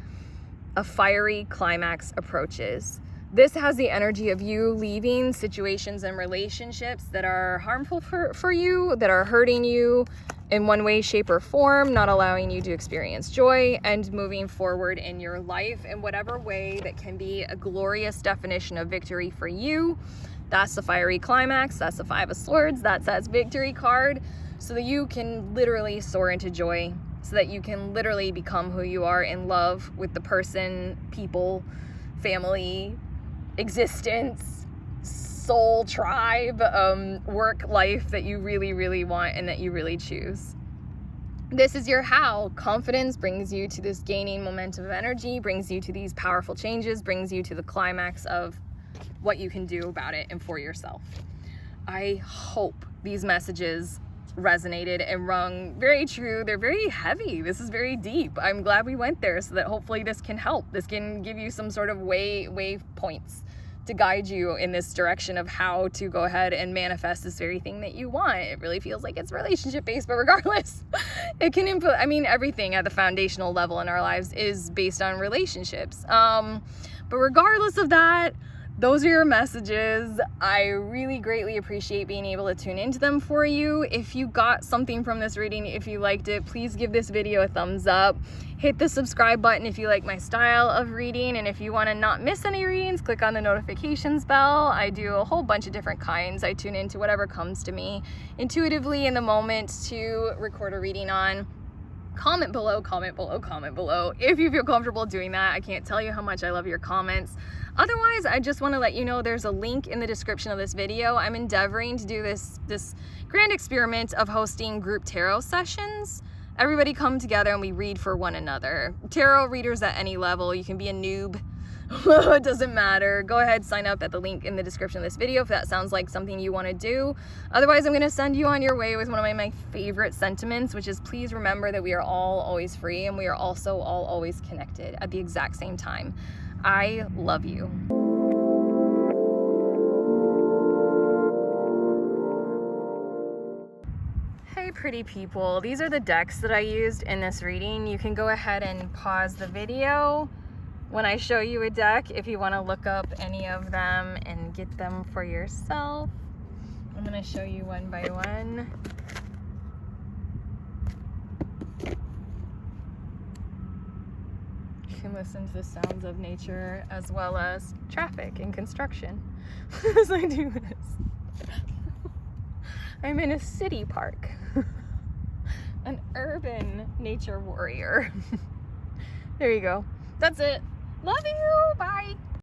[SPEAKER 1] a fiery climax approaches. This has the energy of you leaving situations and relationships that are harmful for you, that are hurting you in one way, shape, or form, not allowing you to experience joy, and moving forward in your life in whatever way that can be a glorious definition of victory for you. That's the fiery climax. That's the Five of Swords. That's that victory card, so that you can literally soar into joy, so that you can literally become who you are in love with the person, people, family, existence, soul, tribe, work, life that you really, really want and that you really choose. This is your how. Confidence brings you to this gaining momentum of energy, brings you to these powerful changes, brings you to the climax of what you can do about it and for yourself. I hope these messages resonated and rung very true. They're very heavy. This is very deep. I'm glad we went there, so that hopefully this can help. This can give you some sort of wave points to guide you in this direction of how to go ahead and manifest this very thing that you want. It really feels like it's relationship based, but regardless, it can input, everything at the foundational level in our lives is based on relationships. But regardless of that, those are your messages. I really greatly appreciate being able to tune into them for you. If you got something from this reading, if you liked it, please give this video a thumbs up. Hit the subscribe button if you like my style of reading. And if you want to not miss any readings, click on the notifications bell. I do a whole bunch of different kinds. I tune into whatever comes to me intuitively in the moment to record a reading on. Comment below, comment below, comment below if you feel comfortable doing that. I can't tell you how much I love your comments. Otherwise, I just want to let you know there's a link in the description of this video. I'm endeavoring to do this grand experiment of hosting group tarot sessions. Everybody come together and we read for one another. Tarot readers at any level. You can be a noob. It doesn't matter. Go ahead, sign up at the link in the description of this video if that sounds like something you want to do. Otherwise, I'm going to send you on your way with one of my favorite sentiments, which is please remember that we are all always free and we are also all always connected at the exact same time. I love you. Hey pretty people, these are the decks that I used in this reading. You can go ahead and pause the video when I show you a deck if you want to look up any of them and get them for yourself. I'm going to show you one by one. You can listen to the sounds of nature as well as traffic and construction as I do this. I'm in a city park. An urban nature warrior. There you go. That's it. Love you. Bye.